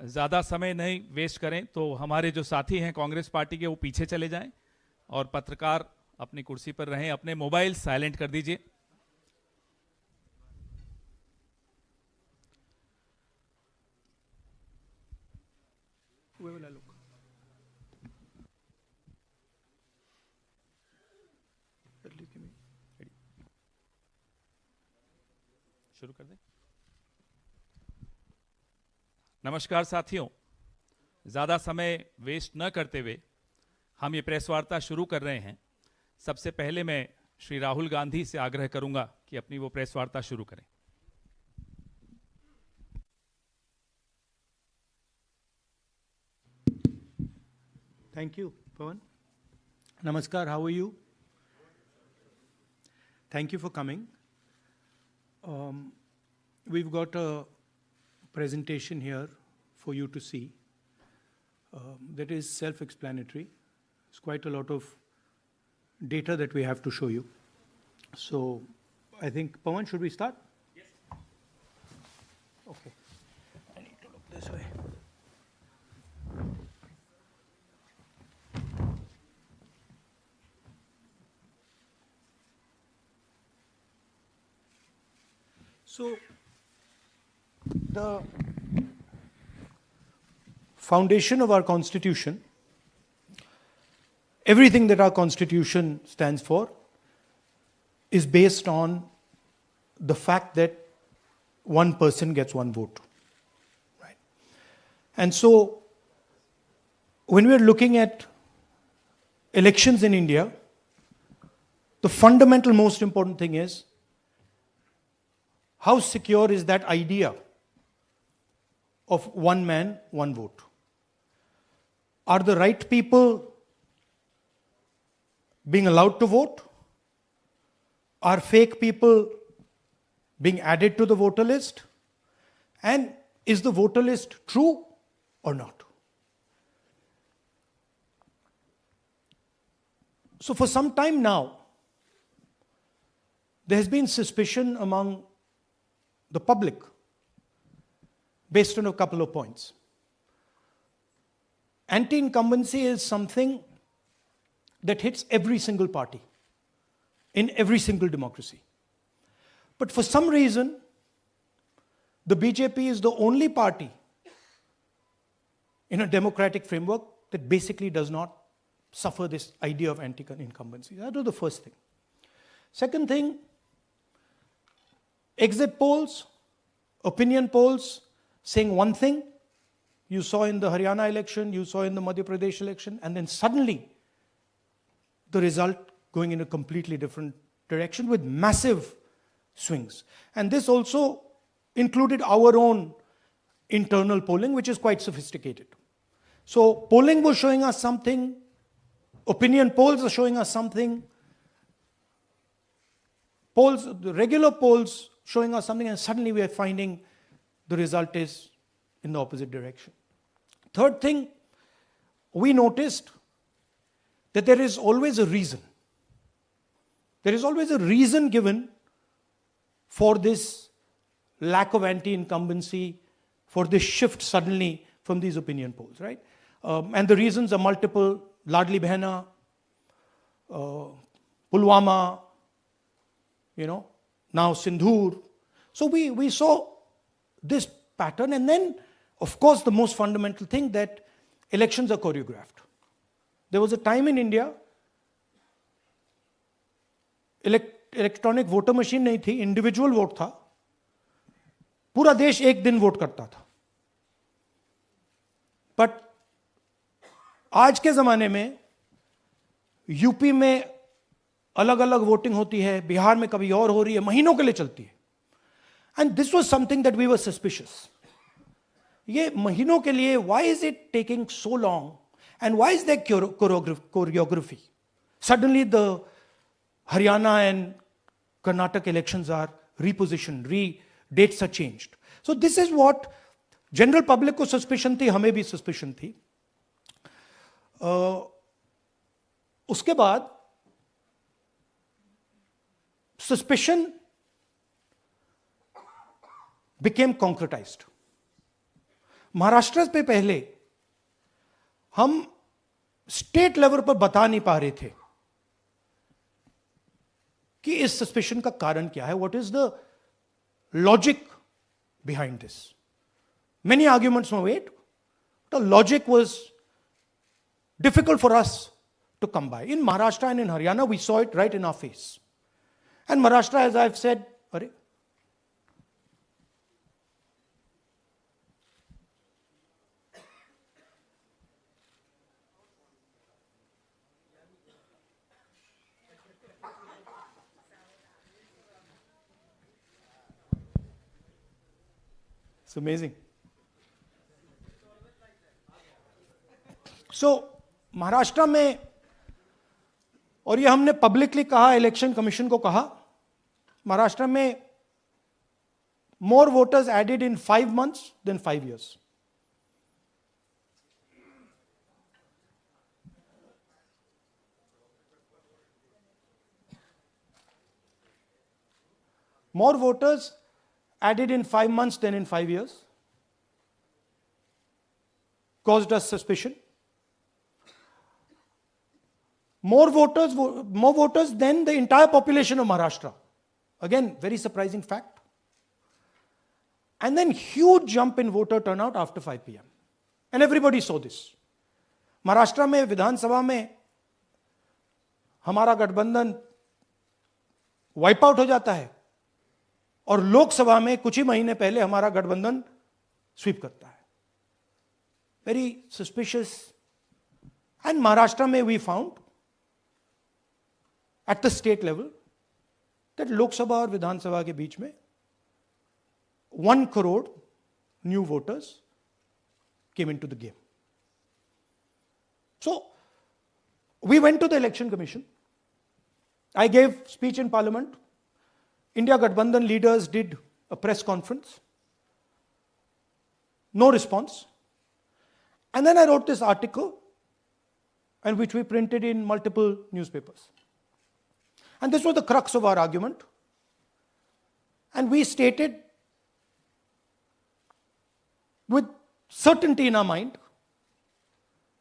ज़्यादा समय नहीं वेस्ट करें तो हमारे जो साथी हैं कांग्रेस पार्टी के वो पीछे चले जाएं और पत्रकार अपनी कुर्सी पर रहें। अपने मोबाइल साइलेंट कर दीजिए। शुरू कर दें। नमस्कार साथियों, ज़्यादा समय वेस्ट न करते हुए हम ये प्रेस वार्ता शुरू कर रहे हैं। सबसे पहले मैं श्री राहुल गांधी से आग्रह करूंगा कि अपनी वो प्रेस वार्ता शुरू करें। Thank you, Pawan. Namaskar, how are you? Thank you for coming. We've got a presentation here for you to see that is self-explanatory. It's quite a lot of data that we have to show you. So I think, Pawan, should we start? Yes. Okay. I need to look this way. So, the foundation of our Constitution, everything that our Constitution stands for, is based on the fact that one person gets one vote. Right? And so, when we are looking at elections in India, the fundamental most important thing is how secure is that idea of one man, one vote? Are the right people being allowed to vote? Are fake people being added to the voter list? And is the voter list true or not? So for some time now, there has been suspicion among the public based on a couple of points. Anti-incumbency is something that hits every single party in every single democracy. But for some reason, the BJP is the only party in a democratic framework that basically does not suffer this idea of anti-incumbency. That was the first thing. Second thing, exit polls, opinion polls saying one thing, you saw in the Haryana election, you saw in the Madhya Pradesh election, and then suddenly the result going in a completely different direction with massive swings. And this also included our own internal polling, which is quite sophisticated. So polling was showing us something, opinion polls are showing us something, polls, the regular polls showing us something, and suddenly we are finding the result is in the opposite direction. Third thing, we noticed that there is always a reason. There is always a reason given for this lack of anti-incumbency, for this shift suddenly from these opinion polls, right? And the reasons are multiple: Ladli Behna, Pulwama, now Sindhur. So we saw this pattern, and then, of course, the most fundamental thing, that elections are choreographed. There was a time in India, electronic voter machine नहीं थी, individual vote था, पूरा देश एक दिन vote करता था. But आज के जमाने में यूपी में अलग अलग वोटिंग होती है, बिहार में कभी और हो रही है, महीनों के लिए चलती है. And this was something that we were suspicious. ये महीनों के लिए, why is it taking so long, and why is there choreography? Suddenly the Haryana and Karnataka elections are repositioned, dates are changed. So this is what general public को suspicion थी, हमें भी suspicion थी. उसके बाद suspicion became concretized. महाराष्ट्र पे पहले हम स्टेट लेवल पर बता नहीं पा रहे थे कि इस सस्पेशन का कारण क्या है, what is the logic behind this. Many arguments were made. The logic was difficult for us to come by. In Maharashtra and in Haryana, we saw it right in our face. And Maharashtra, as I've said, it's amazing. So, Maharashtra में, और ये हमने publicly कहा, election commission को कहा, महाराष्ट्र में more voters added in 5 months than 5 years. More voters added in 5 months than in 5 years. Caused us suspicion. More voters than the entire population of Maharashtra. Again, very surprising fact. And then huge jump in voter turnout after 5 p.m. And everybody saw this. Maharashtra में विधानसभा में हमारा गठबंधन wipe out हो जाता है और लोकसभा में कुछ ही महीने पहले हमारा गठबंधन स्वीप करता है. Very suspicious. एंड महाराष्ट्र में we found at the state level that Lok Sabha और विधानसभा के बीच में 1 crore new voters came into the game. So we went to the election commission. I gave speech in parliament. India Gathbandhan leaders did a press conference. No response. And then I wrote this article, and which we printed in multiple newspapers. And this was the crux of our argument. And we stated with certainty in our mind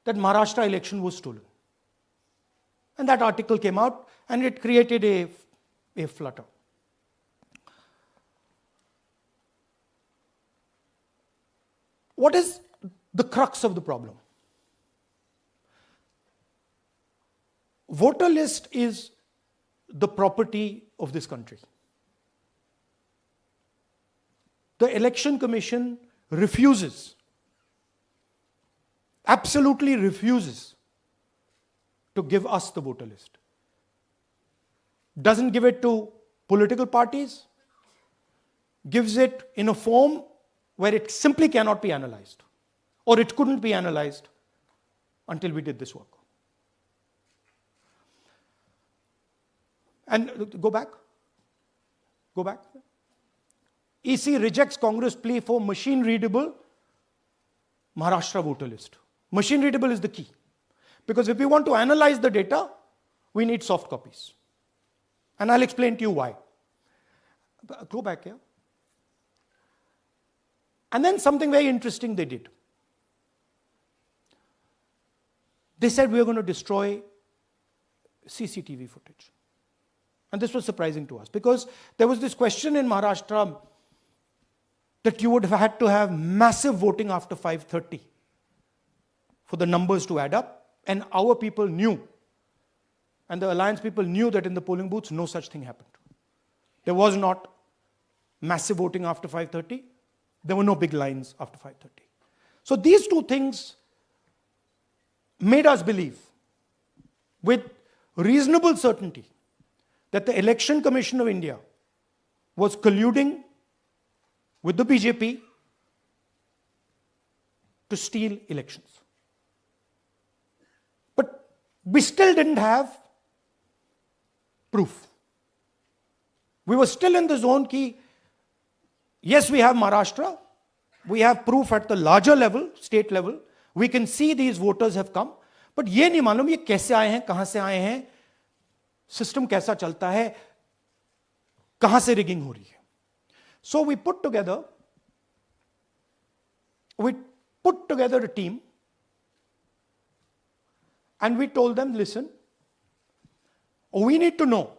that Maharashtra election was stolen. And that article came out and it created a flutter. What is the crux of the problem? Voter list is the property of this country. The Election Commission refuses, absolutely refuses to give us the voter list. Doesn't give it to political parties, gives it in a form where it simply cannot be analyzed, or it couldn't be analyzed until we did this work. And go back. EC rejects Congress plea for machine readable Maharashtra voter list. Machine readable is the key. Because if we want to analyze the data, we need soft copies. And I'll explain to you why. Go back here. And then something very interesting they did. They said we are going to destroy CCTV footage. And this was surprising to us because there was this question in Maharashtra that you would have had to have massive voting after 5:30 for the numbers to add up. And our people knew, and the alliance people knew that in the polling booths, no such thing happened. There was not massive voting after 5:30. There were no big lines after 5:30. So these two things made us believe with reasonable certainty that the Election Commission of India was colluding with the BJP to steal elections. But we still didn't have proof. We were still in the zone ki, yes, we have Maharashtra, we have proof at the larger level, state level, we can see these voters have come, but ये नहीं मालूम ये कैसे आए हैं, कहां से आए हैं, सिस्टम कैसा चलता है, कहां से रिगिंग हो रही है. So we put together with put together a team and we told them, listen, we need to know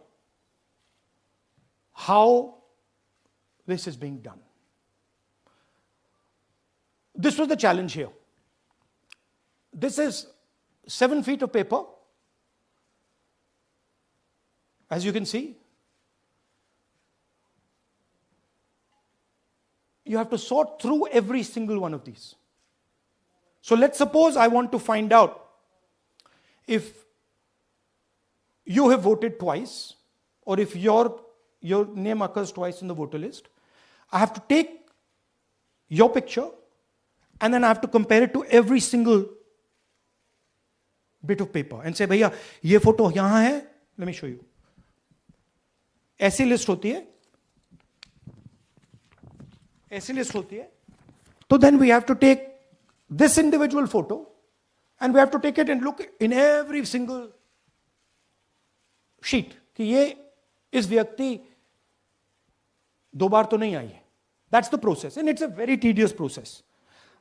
how this is being done. This was the challenge here. This is 7 feet of paper. As you can see, you have to sort through every single one of these. So let's suppose I want to find out if you have voted twice, or if your name occurs twice in the voter list. I have to take your picture and then I have to compare it to every single bit of paper and say, भैया ये photo यहां है, let me show you. ऐसी list होती है, ऐसी list होती है. So then we have to take this individual photo and we have to take it and look in every single sheet कि ये इस व्यक्ति दो बार तो नहीं आई है. That's the process, and it's a very tedious process.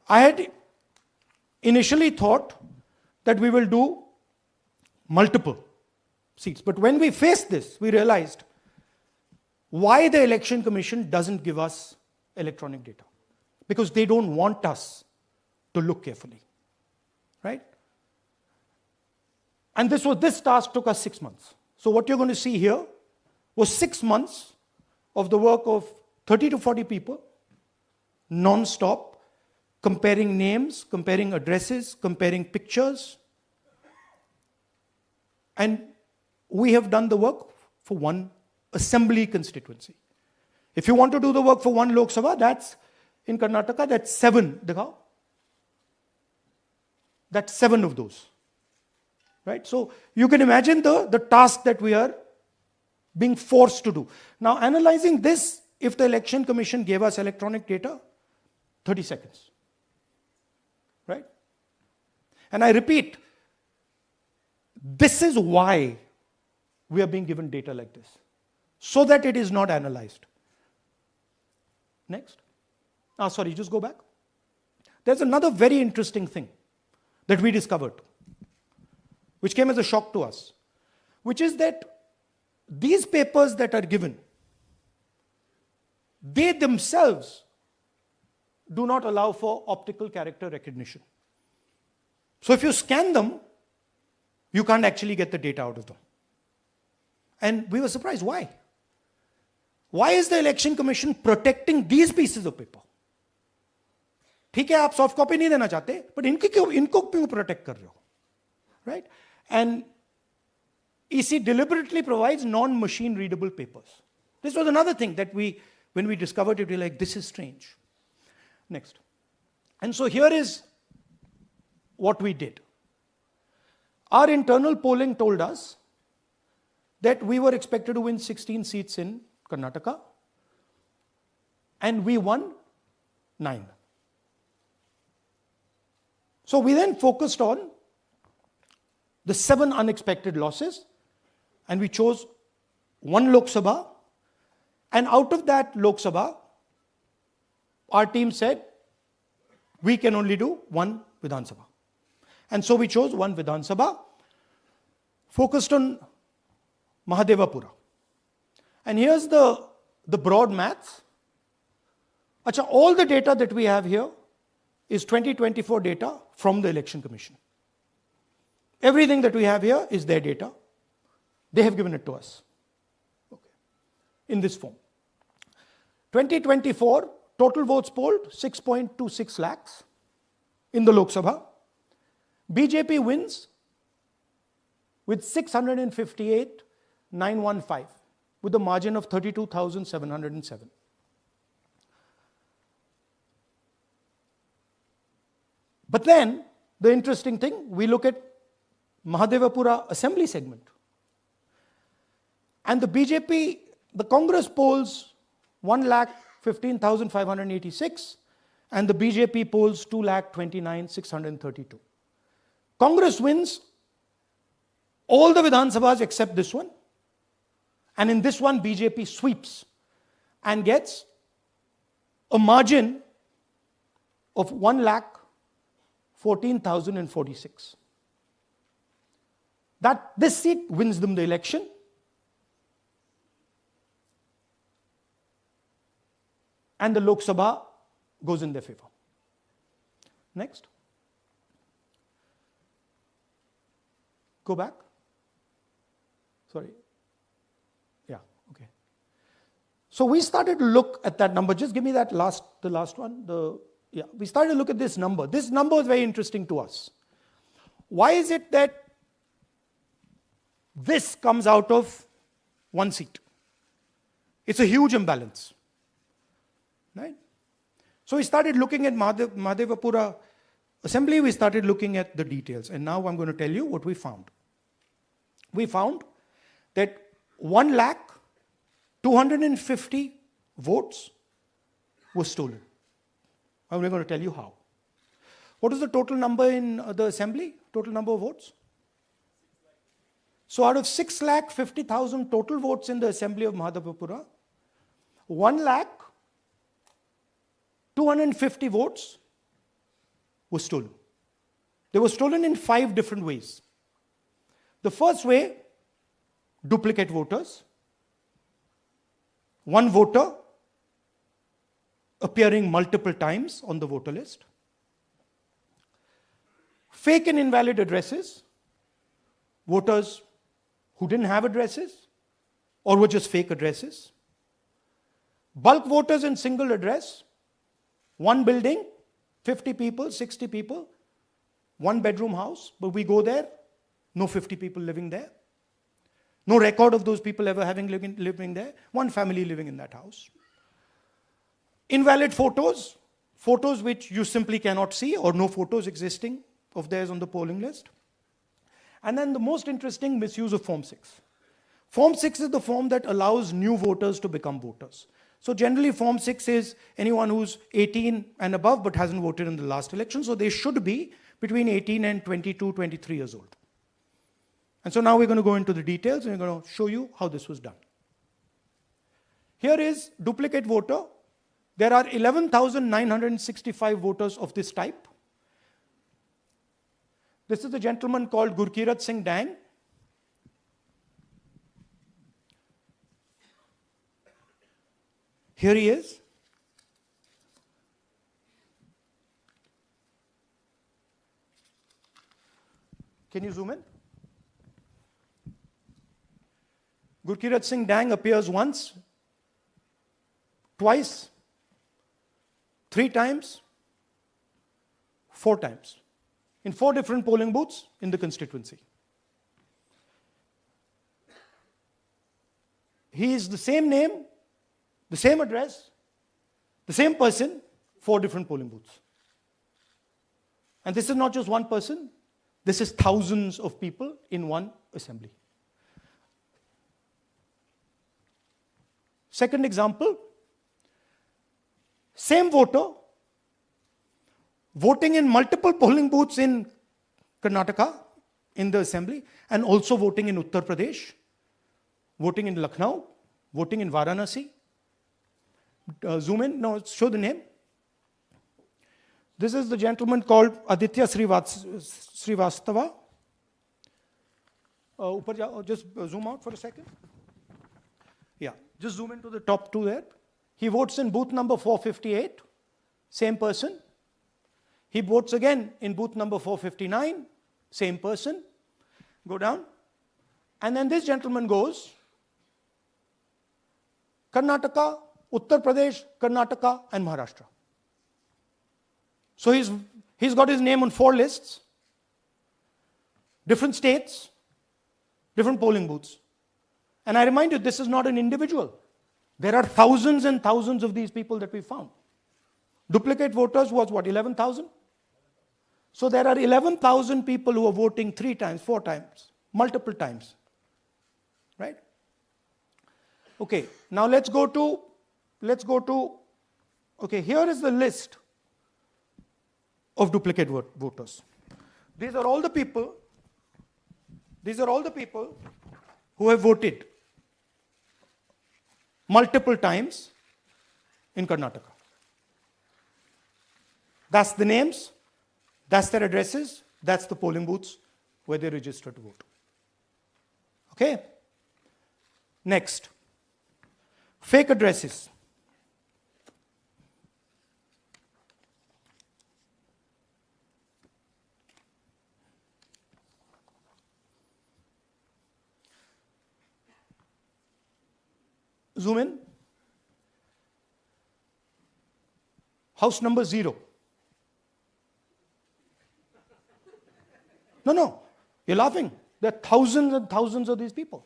I had initially thought that we will do multiple seats, but when we faced this, we realized why the Election Commission doesn't give us electronic data. Because they don't want us to look carefully, right? And this task took us 6 months. So what you're going to see here was 6 months of the work of 30 to 40 people, non-stop, comparing names, comparing addresses, comparing pictures. And we have done the work for one assembly constituency. If you want to do the work for one Lok Sabha, that's in Karnataka, that's 7. Dikhao. That's 7 of those. Right? So you can imagine the task that we are being forced to do. Now, analyzing this, if the Election Commission gave us electronic data, 30 seconds. Right? And I repeat, this is why we are being given data like this, so that it is not analyzed. Next. Sorry, just go back. There's another very interesting thing that we discovered, which came as a shock to us, which is that these papers that are given, they themselves do not allow for optical character recognition. So if you scan them, you can't actually get the data out of them. And we were surprised. Why? Why is the Election Commission protecting these pieces of paper? ठीक है, आप soft copy नहीं देना चाहते, but इनको क्यों protect कर रहे हो? Right? And EC deliberately provides non-machine readable papers. This was another thing that when we discovered it, we were like, this is strange. Next. And so here is what we did. Our internal polling told us that we were expected to win 16 seats in Karnataka, and we won 9. So we then focused on the 7 unexpected losses, and we chose 1 Lok Sabha, and out of that Lok Sabha, our team said, we can only do 1 Vidhan Sabha. And so we chose 1 Vidhan Sabha, focused on Mahadevapura. And here's the broad maths. Achha, all the data that we have here is 2024 data from the Election Commission. Everything that we have here is their data. They have given it to us. Okay. In this form. 2024, total votes polled, 6.26 lakhs in the Lok Sabha. BJP wins with 658,915 with a margin of 32,707. But then, the interesting thing, we look at Mahadevapura assembly segment. And the BJP, the Congress polls 1,15,586 and the BJP polls 2,29,632. Congress wins all the Vidhan Sabhas except this one. And in this one, BJP sweeps and gets a margin of 14,046. This seat wins them the election. And the Lok Sabha goes in their favor. Next. Go back. Sorry. Yeah, okay. So we started to look at that number. Just give me the last one. We started to look at this number. This number is very interesting to us. Why is it that this comes out of one seat? It's a huge imbalance. Right? So we started looking at Mahadevapura Assembly, we started looking at the details. And now I'm going to tell you what we found. We found that 1,250,000 votes were stolen. And we're going to tell you how. What is the total number in the assembly? Total number of votes? So out of 6,50,000 total votes in the assembly of Mahadevapura, 1,250,000 votes were stolen. They were stolen in 5 different ways. The first way, duplicate voters. One voter appearing multiple times on the voter list. Fake and invalid addresses. Voters who didn't have addresses or were just fake addresses. Bulk voters in single address. One building, 50 people, 60 people, one bedroom house, but we go there, no 50 people living there. No record of those people ever having living there. One family living in that house. Invalid photos, photos which you simply cannot see or no photos existing of theirs on the polling list. And then the most interesting, misuse of Form 6. Form 6 is the form that allows new voters to become voters. So generally Form 6 is anyone who's 18 and above but hasn't voted in the last election. So they should be between 18 and 22, 23 years old. And so now we're going to go into the details and we're going to show you how this was done. Here is duplicate voter. There are 11,965 voters of this type. This is a gentleman called Gurkirat Singh Dang. Here he is. Can you zoom in? Gurkirat Singh Dang appears once, twice, 3 times, 4 times, in 4 different polling booths in the constituency. He is the same name, the same address, the same person, 4 different polling booths. And this is not just one person, this is thousands of people in one assembly. Second example, same voter voting in multiple polling booths in Karnataka in the assembly and also voting in Uttar Pradesh, voting in Lucknow, voting in Varanasi. Zoom in, no, show the name. This is the gentleman called Aditya Srivastava. Just zoom out for a second. Yeah, just zoom into the top 2 there. He votes in booth number 458, same person. He votes again in booth number 459, same person. Go down. And then this gentleman goes Karnataka, Uttar Pradesh, Karnataka, and Maharashtra. So he's got his name on 4 lists, different states, different polling booths. And I remind you, this is not an individual. There are thousands and thousands of these people that we found. Duplicate voters was what, 11,000? So there are 11,000 people who are voting 3 times, 4 times, multiple times. Right? Okay, now let's go to, okay, here is the list of duplicate voters. These are all the people who have voted multiple times in Karnataka. That's the names, That's their addresses. That's the polling booths where they register to vote. Okay? Next. Fake addresses. Zoom in. House number 0. No, you're laughing. There are thousands and thousands of these people.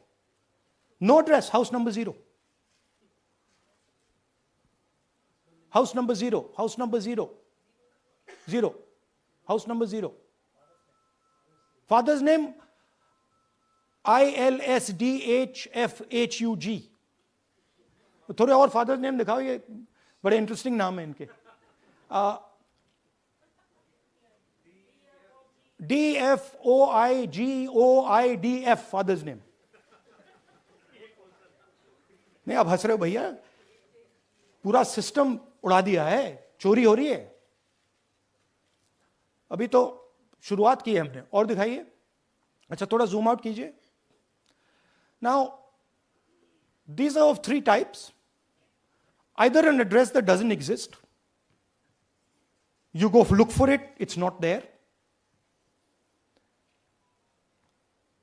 No address, house number 0. House number 0, house number 0. 0. House number 0. Father's name, ILSDHFHUG. थोड़े और father's name दिखाओ, ये बड़े interesting नाम है इनके. DFOIGOIDF father's name. नहीं, आप हंस रहे हो भैया, पूरा सिस्टम उड़ा दिया है, चोरी हो रही है. अभी तो शुरुआत की है हमने. और दिखाइए. अच्छा, थोड़ा जूम आउट कीजिए. Now these are of 3 types. Either an address that doesn't exist, you go look for it, it's not there,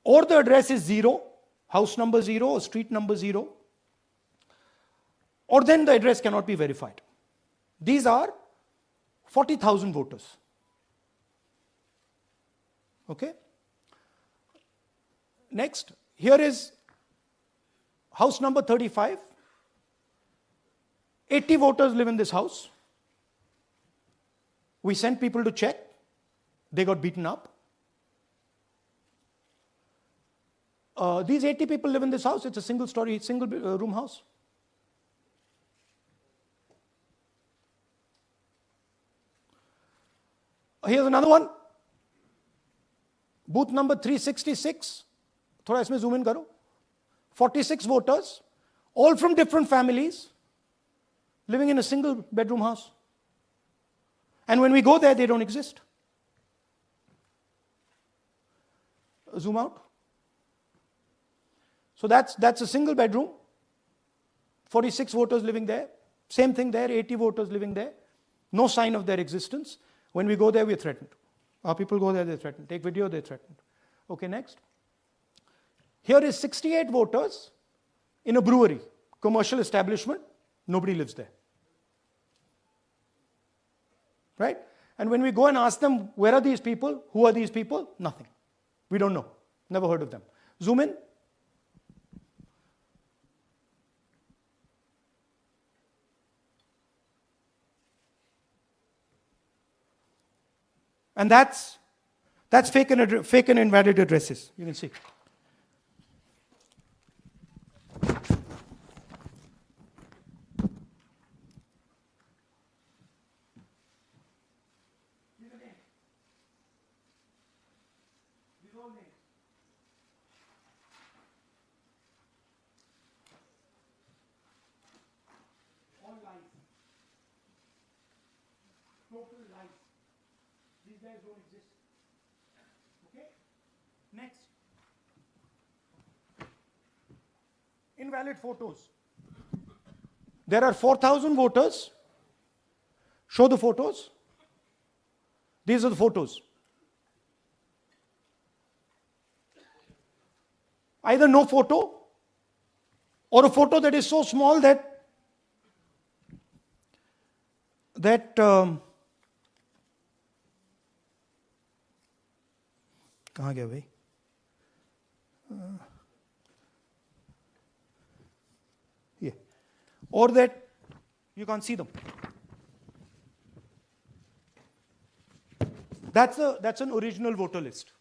or the address is 0, house number 0 or street number 0, or then the address cannot be verified. These are 40,000 voters. Okay? Next, here is house number 35. 80 voters live in this house. We sent people to check. They got beaten up. These 80 people live in this house. It's a single story, single room house. Here's another one. Booth number 366. थोड़ा इसमें zoom in करो. 46 voters, all from different families, living in a single bedroom house. And when we go there, they don't exist. Zoom out. So that's a single bedroom, 46 voters living there. Same thing there, 80 voters living there. No sign of their existence. When we go there, we're threatened. Our people go there, they're threatened. Take video, they're threatened. Okay, next. Here is 68 voters in a brewery, commercial establishment. Nobody lives there. Right? And when we go and ask them, where are these people? Who are these people? Nothing. We don't know. Never heard of them. Zoom in. And that's fake and invalid addresses. You can see. Total lies. These guys don't exist. Okay? Next. Invalid photos. There are 4,000 voters. Show the photos. These are the photos. Either no photo or a photo that is so small that कहाँ गया भाई? Yeah. Or that you can't see them. That's an original voter list.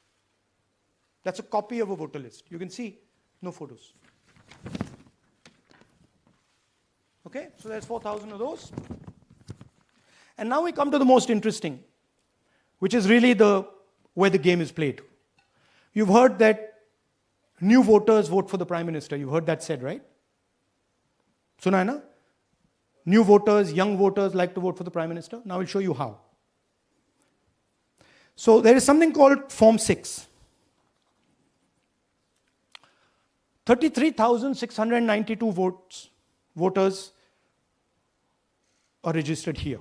That's a copy of a voter list. You can see no photos. Okay, so there's 4,000 of those. And now we come to the most interesting, which is really where the game is played. You've heard that new voters vote for the Prime Minister. You've heard that said, right? Suna hai na? New voters, young voters like to vote for the Prime Minister. Now I'll show you how. So there is something called Form 6. 33,692 voters are registered here.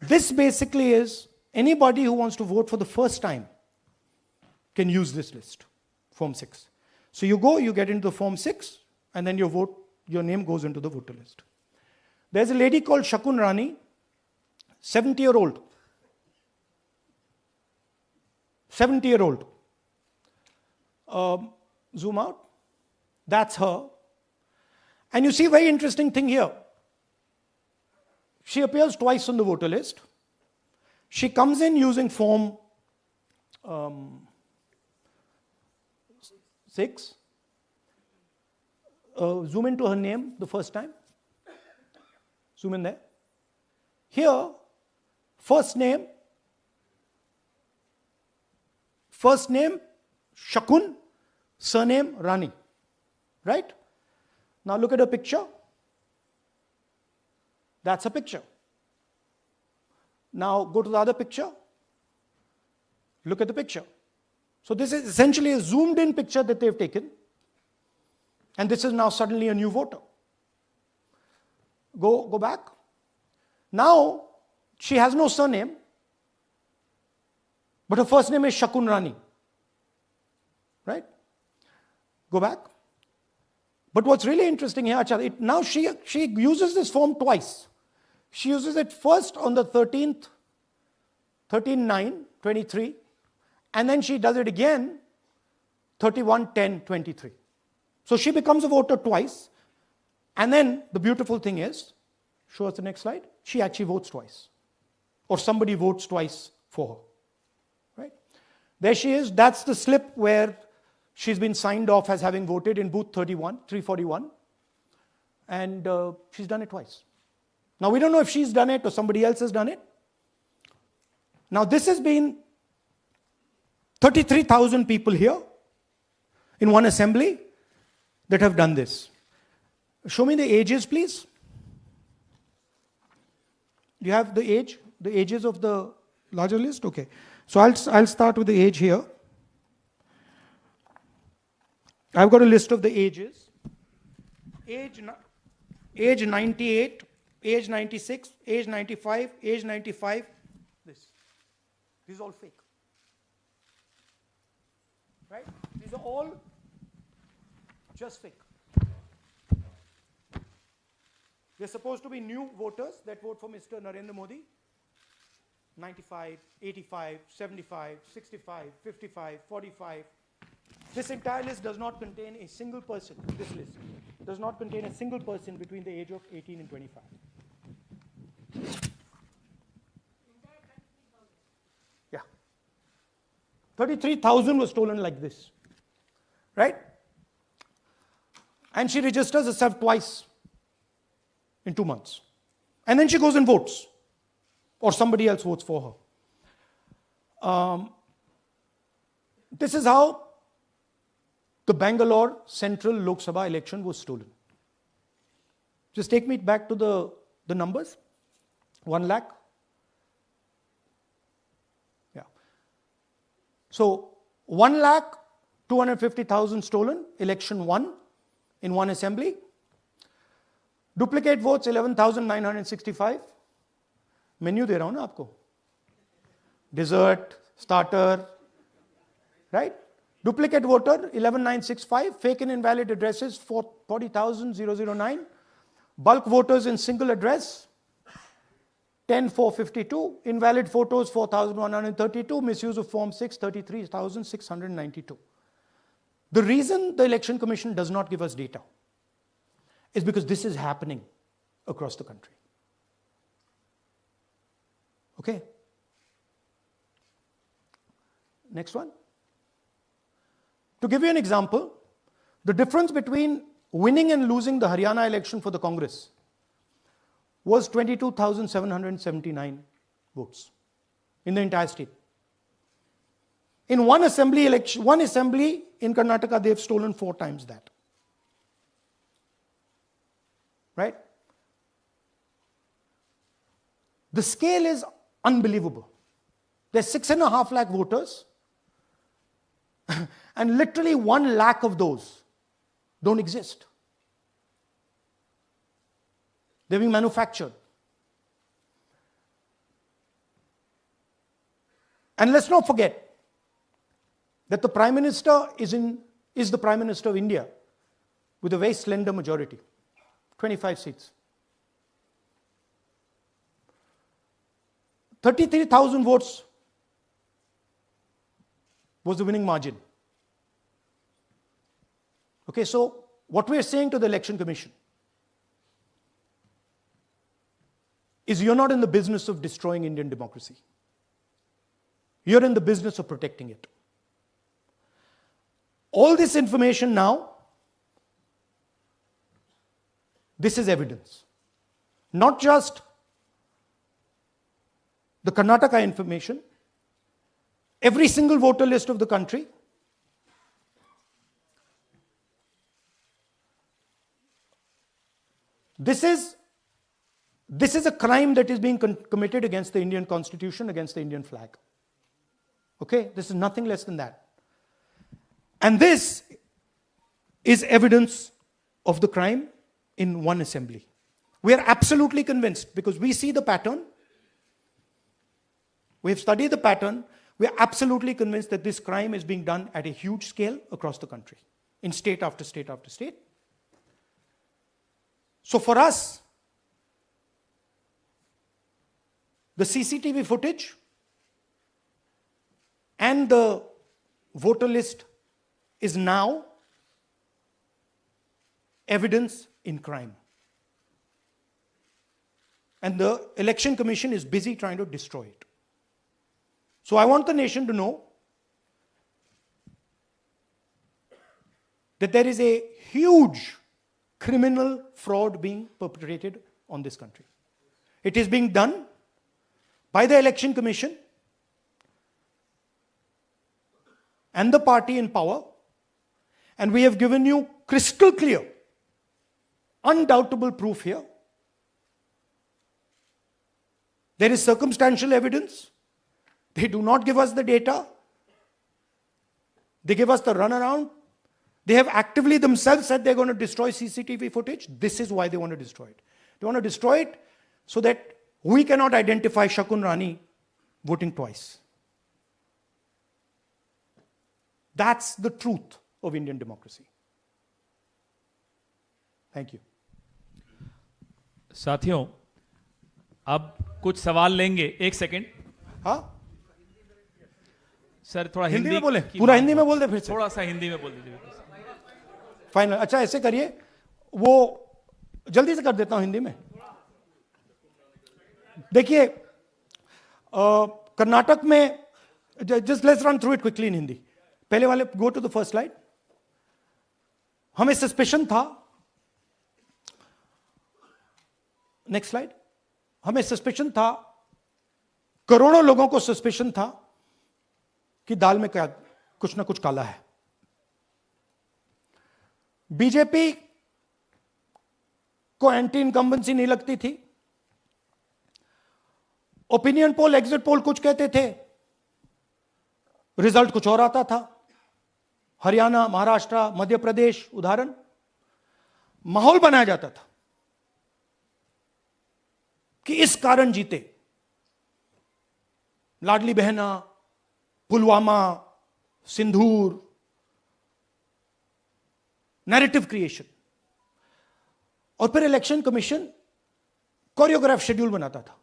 This basically is anybody who wants to vote for the first time can use this list, Form 6. So you go, you get into the Form 6, and then your name goes into the voter list. There's a lady called Shakun Rani, 70-year-old. 70-year-old. Zoom out. That's her. And you see a very interesting thing here. She appears twice on the voter list. She comes in using Form 6. Zoom into her name the first time. Zoom in there. Here, first name, Shakun, surname, Rani. Right? Now look at her picture. That's a picture. Now go to the other picture. Look at the picture. So this is essentially a zoomed in picture that they've taken. And this is now suddenly a new voter. Go back. Now she has no surname, but her first name is Shakun Rani. Right? Go back. But what's really interesting here, now she uses this form twice. She uses it first on the 13th, 13/9/23, and then she does it again 31/10/23. So she becomes a voter twice, and then the beautiful thing is, show us the next slide, she actually votes twice. Or somebody votes twice for her. Right? There she is, that's the slip where she's been signed off as having voted in booth 341, and she's done it twice. Now we don't know if she's done it or somebody else has done it. Now this has been 33,000 people here in one assembly that have done this. Show me the ages, please. Do you have the ages of the larger list? Okay. So I'll start with the age here. I've got a list of the ages. Age 98, age 96, age 95, age 95. This is all fake. Right? These are all just fake. They're supposed to be new voters that vote for Mr. Narendra Modi. 95, 85, 75, 65, 55, 45. This entire list does not contain a single person. This list does not contain a single person between the age of 18 and 25. Yeah. 33,000 was stolen like this. Right? And she registers herself twice in 2 months. And then she goes and votes. Or somebody else votes for her. This is how the Bangalore Central Lok Sabha election was stolen. Just take me back to the numbers. 1 lakh. Yeah. So 1,250,000 stolen, election won in one assembly. Duplicate votes 11,965. Menu दे रहा हूं ना आपको. Dessert, starter, right? Duplicate voter 11,965. Fake and invalid addresses 40,009. Bulk voters in single address 10,452. Invalid photos 4,132. Misuse of Form 6 33,692. The reason the Election Commission does not give us data is because this is happening across the country. Okay. Next one. To give you an example, the difference between winning and losing the Haryana election for the Congress was 22,779 votes in the entire state. In one assembly in Karnataka, they've stolen 4 times that. Right? The scale is Unbelievable. There's 6.5 lakh voters, and literally 1 lakh of those don't exist. They're being manufactured. And let's not forget that the Prime Minister is the Prime Minister of India with a very slender majority, 25 seats. 33,000 votes was the winning margin. Okay, so what we are saying to the Election Commission is you're not in the business of destroying Indian democracy. You're in the business of protecting it. All this information now, this is evidence. Not just the Karnataka information, every single voter list of the country, this is a crime that is being committed against the Indian Constitution, against the Indian flag. Okay, this is nothing less than that. And this is evidence of the crime in one assembly. We are absolutely convinced because we see the pattern. We have studied the pattern. We are absolutely convinced that this crime is being done at a huge scale across the country, in state after state after state. So for us, the CCTV footage and the voter list is now evidence in crime. And the Election Commission is busy trying to destroy it. So I want the nation to know that there is a huge criminal fraud being perpetrated on this country. It is being done by the Election Commission and the party in power, and we have given you crystal clear, undoubtable proof here. There is circumstantial evidence. They do not give us the data. They give us the runaround. They have actively themselves said they're going to destroy CCTV footage. This is why they want to destroy it. They want to destroy it so that we cannot identify Shakun Rani voting twice. That's the truth of Indian democracy. Thank you. साथियों, अब कुछ सवाल लेंगे. एक second. हाँ, sir थोड़ा हिंदी में बोले, पूरा हिंदी में बोल दे फिर से. थोड़ा सा हिंदी में बोल दीजिए. फाइनल. अच्छा ऐसे करिए, वो जल्दी से कर देता हूं हिंदी में. देखिए, कर्नाटक में, just let's run through it quickly in Hindi. पहले वाले, go to the first slide. हमें सस्पेशन था, नेक्स्ट स्लाइड. हमें सस्पेशन था, करोड़ों लोगों को सस्पेशन था कि दाल में क्या कुछ ना कुछ काला है. बीजेपी को एंटी इनकम्बेंसी नहीं लगती थी. ओपिनियन पोल, एग्जिट पोल कुछ कहते थे, रिजल्ट कुछ और आता था. हरियाणा, महाराष्ट्र, मध्य प्रदेश उदाहरण, माहौल बनाया जाता था कि इस कारण जीते. लाडली बहना, पुलवामा, सिंदूर, नैरेटिव क्रिएशन. और फिर इलेक्शन कमीशन कोरियोग्राफ शेड्यूल बनाता था.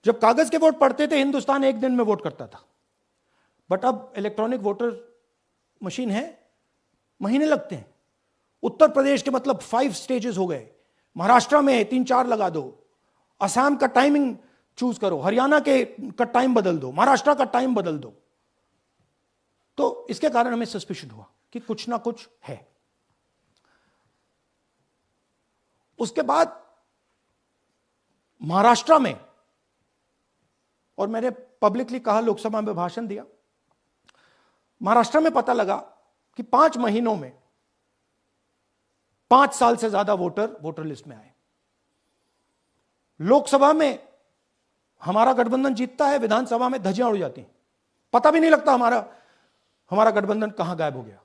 जब कागज के वोट पड़ते थे, हिंदुस्तान एक दिन में वोट करता था. बट अब इलेक्ट्रॉनिक वोटर मशीन है, महीने लगते हैं. उत्तर प्रदेश के मतलब 5 स्टेजेस हो गए. महाराष्ट्र में 3-4 लगा दो. असम का टाइमिंग चूज करो, हरियाणा का टाइम बदल दो, महाराष्ट्र का टाइम बदल दो. तो इसके कारण हमें सस्पिशन हुआ कि कुछ ना कुछ है. उसके बाद महाराष्ट्र में, और मैंने पब्लिकली कहा, लोकसभा में भाषण दिया, महाराष्ट्र में पता लगा कि 5 महीनों में 5 साल से ज्यादा वोटर लिस्ट में आए. लोकसभा में हमारा गठबंधन जीतता है, विधानसभा में धज्जियां उड़ जाती हैं, पता भी नहीं लगता हमारा गठबंधन कहां गायब हो गया।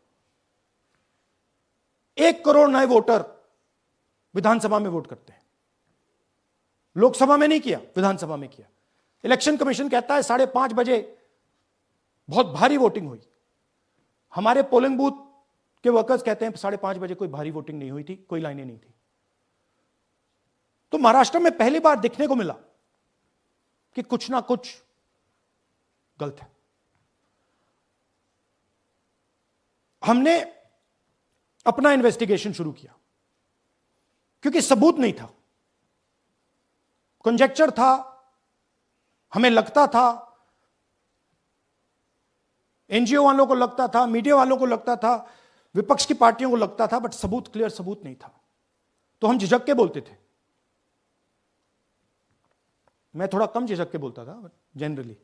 1 करोड़ नए वोटर विधानसभा में वोट करते हैं, लोकसभा में नहीं किया, विधानसभा में किया। इलेक्शन कमीशन कहता है 5:30 बजे बहुत भारी वोटिंग हुई। हमारे पोलिंग बूथ के वर्कर्स कहते हैं 5:30 बजे कोई भारी वोटिंग नहीं हुई थी, कोई लाइनें नहीं थी। तो महाराष्ट्र में पहली बार देखने को मिला कि कुछ ना कुछ गलत है। हमने अपना इन्वेस्टिगेशन शुरू किया क्योंकि सबूत नहीं था, कंजेक्चर था, हमें लगता था, एनजीओ वालों को लगता था, मीडिया वालों को लगता था, विपक्ष की पार्टियों को लगता था, बट सबूत, क्लियर सबूत नहीं था। तो हम झिझक के बोलते थे। मैं थोड़ा कम झिझक के बोलता था, बट जनरली।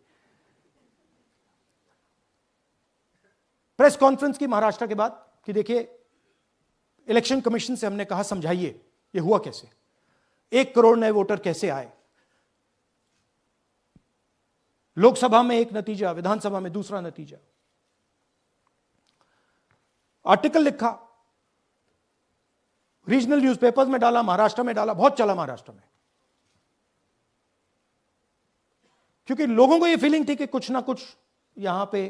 प्रेस कॉन्फ्रेंस की महाराष्ट्र के बाद कि देखिए, इलेक्शन कमीशन से हमने कहा समझाइए ये हुआ कैसे, 1 करोड़ नए वोटर कैसे आए, लोकसभा में एक नतीजा, विधानसभा में दूसरा नतीजा। आर्टिकल लिखा, रीजनल न्यूज़पेपर्स में डाला, महाराष्ट्र में डाला, बहुत चला महाराष्ट्र में, क्योंकि लोगों को यह फीलिंग थी कि कुछ ना कुछ यहां पे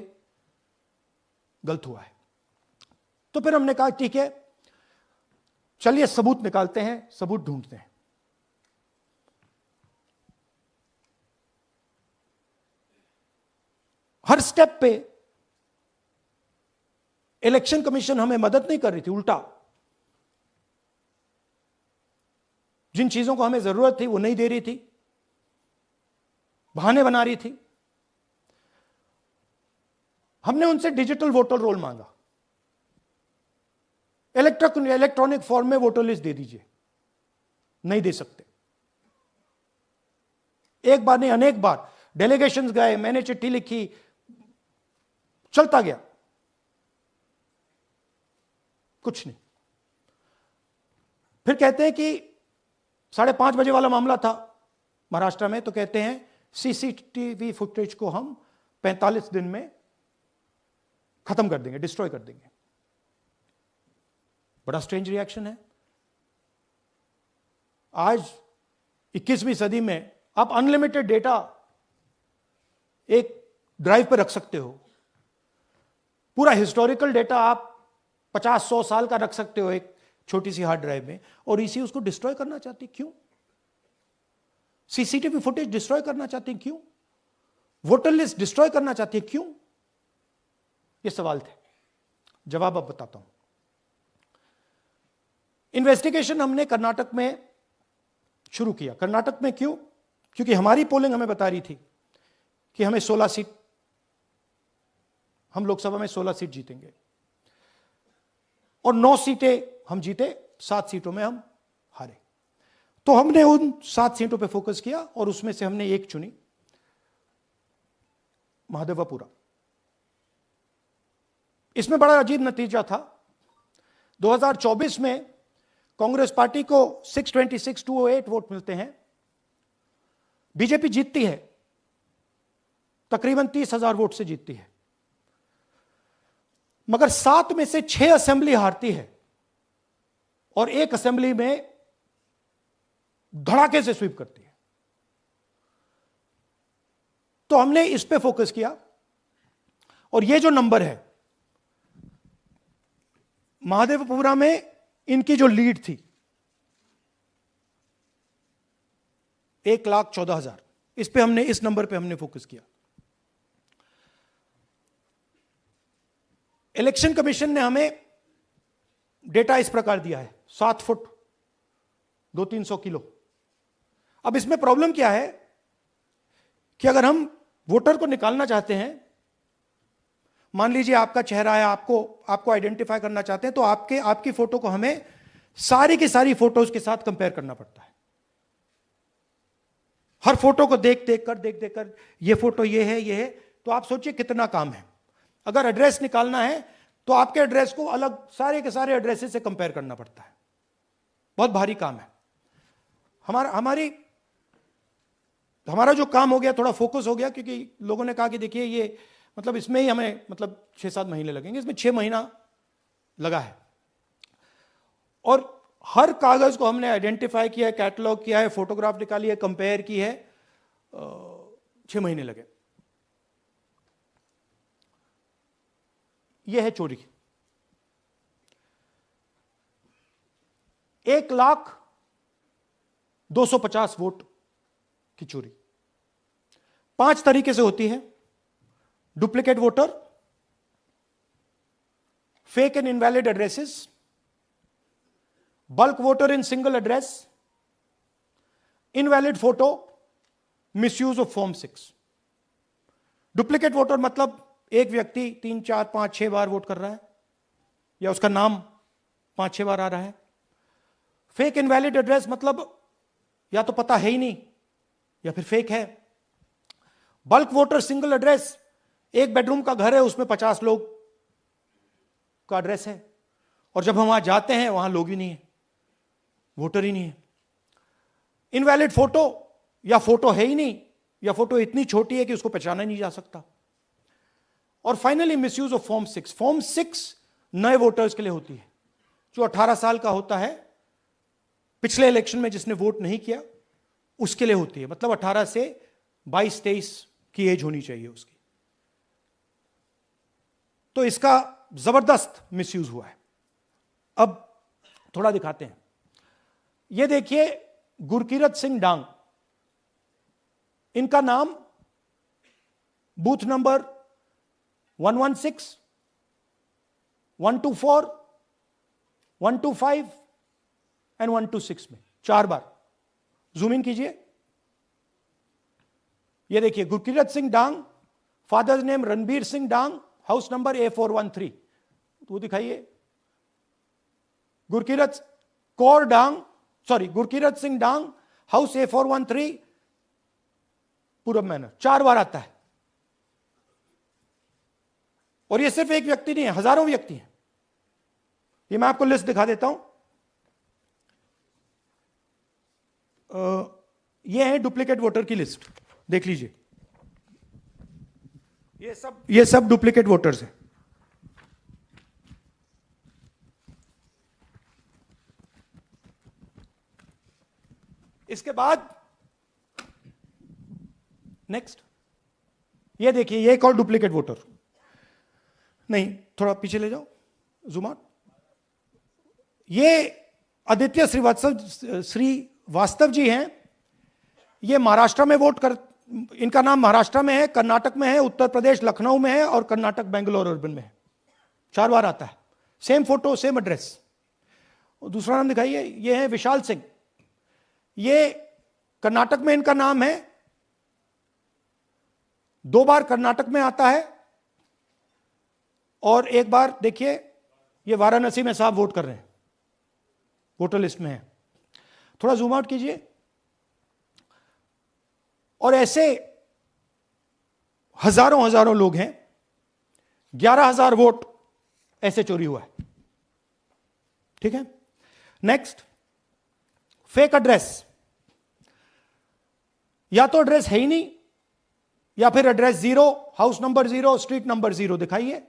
गलत हुआ है। तो फिर हमने कहा ठीक है, चलिए सबूत निकालते हैं, सबूत ढूंढते हैं। हर स्टेप पे इलेक्शन कमीशन हमें मदद नहीं कर रही थी, उल्टा जिन चीजों को हमें जरूरत थी वो नहीं दे रही थी, बहाने बना रही थी। हमने उनसे डिजिटल वोटर रोल मांगा, इलेक्ट्रॉनिक फॉर्म में वोटर लिस्ट दे दीजिए, नहीं दे सकते। एक बार नहीं, अनेक बार डेलीगेशंस गए, मैंने चिट्ठी लिखी, चलता गया, कुछ नहीं। फिर कहते हैं कि 5:30 बजे वाला मामला था महाराष्ट्र में, तो कहते हैं सीसीटीवी फुटेज को हम 45 दिन में खत्म कर देंगे, डिस्ट्रॉय कर देंगे। बड़ा स्ट्रेंज रिएक्शन है। आज 21वीं सदी में आप अनलिमिटेड डेटा एक ड्राइव पर रख सकते हो, पूरा हिस्टोरिकल डेटा आप 50-100 साल का रख सकते हो एक छोटी सी हार्ड ड्राइव में, और इसी उसको डिस्ट्रॉय करना चाहती, क्यों? सीसीटीवी फुटेज डिस्ट्रॉय करना चाहती, क्यों? वोटर लिस्ट डिस्ट्रॉय करना चाहती है, क्यों? ये सवाल थे, जवाब अब बताता हूं। इन्वेस्टिगेशन हमने कर्नाटक में शुरू किया। कर्नाटक में क्यों? क्योंकि हमारी पोलिंग हमें बता रही थी कि हमें 16 सीट, हम लोकसभा में 16 सीट जीतेंगे, और 9 सीटें हम जीते, 7 सीटों में हम हारे। तो हमने उन 7 सीटों पे फोकस किया, और उसमें से हमने एक चुनी, महादेवपुरा। इसमें बड़ा अजीब नतीजा था। 2024 में कांग्रेस पार्टी को 626-208 वोट मिलते हैं, बीजेपी जीतती है, तकरीबन 30,000 वोट से जीतती है, मगर 7 में से 6 असेंबली हारती है, और 1 असेंबली में धड़ाके से स्वीप करती है। तो हमने इस पे फोकस किया, और ये जो नंबर है, महादेवपुरा में इनकी जो लीड थी 1,14,000, इस पे हमने, इस नंबर पे हमने फोकस किया। इलेक्शन कमीशन ने हमें डेटा इस प्रकार दिया है, 7 फुट 200-300 किलो। अब इसमें प्रॉब्लम क्या है कि अगर हम वोटर को निकालना चाहते हैं, मान लीजिए आपका चेहरा है, आपको आइडेंटिफाई करना चाहते हैं, तो आपकी फोटो को हमें सारी की सारी फोटोज के साथ कंपेयर करना पड़ता है। हर फोटो को देख कर ये फोटो ये है, तो आप सोचिए कितना काम है। अगर एड्रेस निकालना है तो आपके एड्रेस को अलग सारे के सारे एड्रेसेस से कंपेयर करना पड़ता है, बहुत भारी काम है। हमारी हमारा जो काम हो गया थोड़ा फोकस हो गया, क्योंकि लोगों ने कहा कि देखिए ये मतलब इसमें ही हमें मतलब 6-7 महीने लगेंगे, इसमें 6 महीना लगा है। और हर कागज को हमने आइडेंटिफाई किया है, कैटलॉग किया है, फोटोग्राफ निकाली है, कंपेयर की है, 6 महीने लगे। यह है चोरी। 1,02,50 वोट की चोरी 5 तरीके से होती है। Duplicate voter, fake and invalid addresses, bulk voter in single address, invalid photo, misuse of form 6। Duplicate voter मतलब एक व्यक्ति 3, 4, 5, 6 बार वोट कर रहा है, या उसका नाम 5-6 बार आ रहा है। फेक इनवैलिड एड्रेस मतलब या तो पता है ही नहीं या फिर फेक है। बल्क वोटर सिंगल एड्रेस, एक बेडरूम का घर है, उसमें 50 लोग का एड्रेस है, और जब हम वहां जाते हैं वहां लोग ही नहीं है, वोटर ही नहीं है। इनवैलिड फोटो, या फोटो है ही नहीं, या फोटो इतनी छोटी है कि उसको पहचाना नहीं जा सकता। और finally misuse of form 6। Form 6 नए वोटर्स के लिए होती है, जो 18 साल का होता है, पिछले इलेक्शन में जिसने वोट नहीं किया उसके लिए होती है। मतलब 18 से 22-23 की एज होनी चाहिए उसकी। तो इसका जबरदस्त मिसयूज हुआ है। अब थोड़ा दिखाते हैं। ये देखिए गुरकीरत सिंह डांग, इनका नाम बूथ नंबर 116, 124, 125 एंड 126 में 4 बार। जूम इन कीजिए। ये देखिए गुरकीरत सिंह डांग, फादर्स नेम रणबीर सिंह डांग, हाउस नंबर A413। तो दिखाइए गुरकीरत कौर डांग, सॉरी गुरकीरत सिंह डांग, हाउस A413, पूरब मैनर। 4 बार आता है। और ये सिर्फ एक व्यक्ति नहीं है, हजारों व्यक्ति हैं। ये मैं आपको लिस्ट दिखा देता हूं। ये है डुप्लीकेट वोटर की लिस्ट, देख लीजिए। ये सब डुप्लीकेट वोटर्स हैं। इसके बाद नेक्स्ट, ये देखिए, ये एक और डुप्लीकेट वोटर। नहीं, थोड़ा पीछे ले जाओ, जूम आउट। ये आदित्य श्रीवास्तव जी हैं। ये महाराष्ट्र में वोट कर, इनका नाम महाराष्ट्र में है, कर्नाटक में है, उत्तर प्रदेश लखनऊ में है, और कर्नाटक बेंगलोर अर्बन में है। 4 बार आता है। Same photo, same address. दूसरा नाम दिखाइए। ये है विशाल सिंह। ये कर्नाटक में इनका नाम है, 2 बार कर्नाटक में आता है, और 1 बार देखिए ये वाराणसी में साहब वोट कर रहे हैं, वोटर लिस्ट में है। थोड़ा जूम आउट कीजिए। और ऐसे हजारों लोग हैं। 11,000 वोट ऐसे चोरी हुआ है। ठीक है। Next, fake address. या तो एड्रेस है ही नहीं, या फिर address 0, house number 0, street number 0। दिखाइए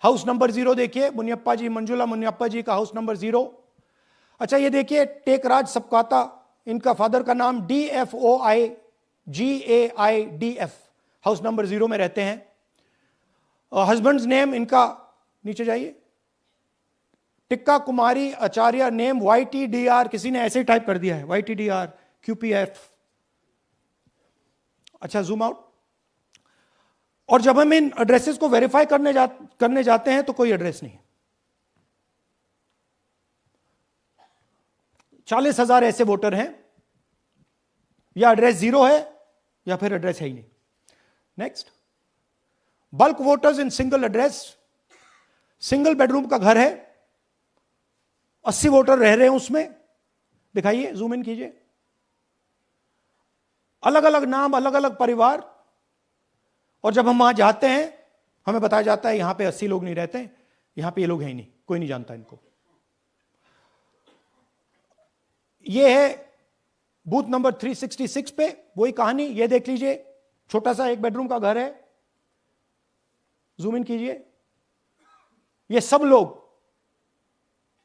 हाउस नंबर 0, देखिए मुनियप्पा जी, मंजुला मुनियप्पा जी का हाउस नंबर 0। अच्छा, ये देखिए टेकराज सबकाता, इनका फादर का नाम DFOIGAIDF, हाउस नंबर 0 में रहते हैं। हस्बैंड्स नेम इनका, नीचे जाइए, टिक्का कुमारी आचार्य, नेम YTDR, किसी ने ऐसे ही टाइप कर दिया है, YTDR QPF। अच्छा, जूम आउट। और जब हम इन एड्रेसेस को वेरीफाई करने जाते हैं तो कोई एड्रेस नहीं है। 40,000 ऐसे वोटर हैं, या एड्रेस 0 है या फिर एड्रेस है ही नहीं। Next, bulk voters in single address. Single bedroom का घर है, 80 वोटर रह रहे हैं उसमें। दिखाइए, जूम इन कीजिए। अलग अलग नाम, अलग अलग परिवार, और जब हम वहां जाते हैं हमें बताया जाता है यहां पे 80 लोग नहीं रहते, यहां पे ये लोग हैं ही नहीं, कोई नहीं जानता इनको। ये है बूथ नंबर 366 पे वही कहानी, ये देख लीजिए, छोटा सा एक बेडरूम का घर है, जूम इन कीजिए। ये सब लोग,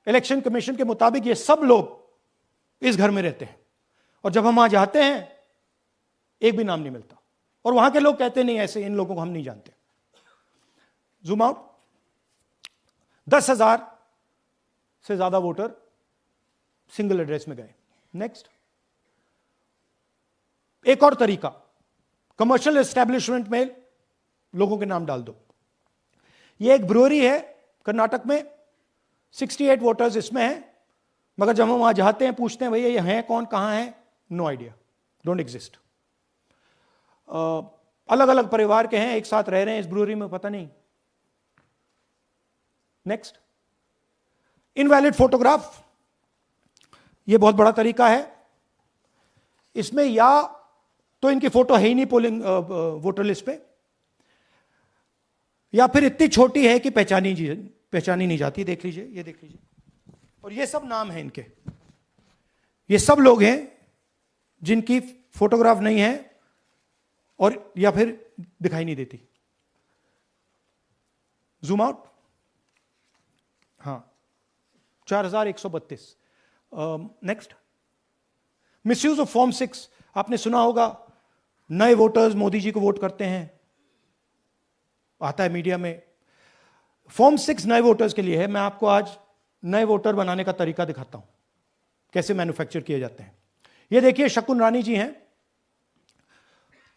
इलेक्शन कमीशन के मुताबिक ये सब लोग इस घर में रहते हैं, और जब हम वहां जाते हैं एक भी नाम नहीं मिलता, और वहां के लोग कहते नहीं ऐसे, इन लोगों को हम नहीं जानते। Zoom out. 10,000 से ज्यादा वोटर सिंगल एड्रेस में गए। नेक्स्ट, एक और तरीका, कमर्शियल एस्टेब्लिशमेंट में लोगों के नाम डाल दो। ये एक ब्रूअरी है कर्नाटक में, 68 वोटर्स इसमें हैं, मगर जब हम वहां जाते हैं पूछते हैं भैया ये हैं कौन, कहां है, नो आइडिया, डोंट एग्जिस्ट। अलग अलग परिवार के हैं, एक साथ रह रहे हैं इस ब्रूअरी में, पता नहीं। नेक्स्ट, इनवैलिड फोटोग्राफ, यह बहुत बड़ा तरीका है। इसमें या तो इनकी फोटो है ही नहीं पोलिंग वोटर लिस्ट पे, या फिर इतनी छोटी है कि पहचानी नहीं जाती। देख लीजिए, ये देख लीजिए, और ये सब नाम है इनके, ये सब लोग हैं जिनकी फोटोग्राफ नहीं है और या फिर दिखाई नहीं देती। Zoom out. हाँ, 4132। Next, misuse of form 6। आपने सुना होगा, नए वोटर्स मोदी जी को वोट करते हैं, आता है मीडिया में। फॉर्म 6 नए वोटर्स के लिए है। मैं आपको आज नए वोटर बनाने का तरीका दिखाता हूं, कैसे मैन्युफैक्चर किए जाते हैं। ये देखिए, शकुन रानी जी हैं,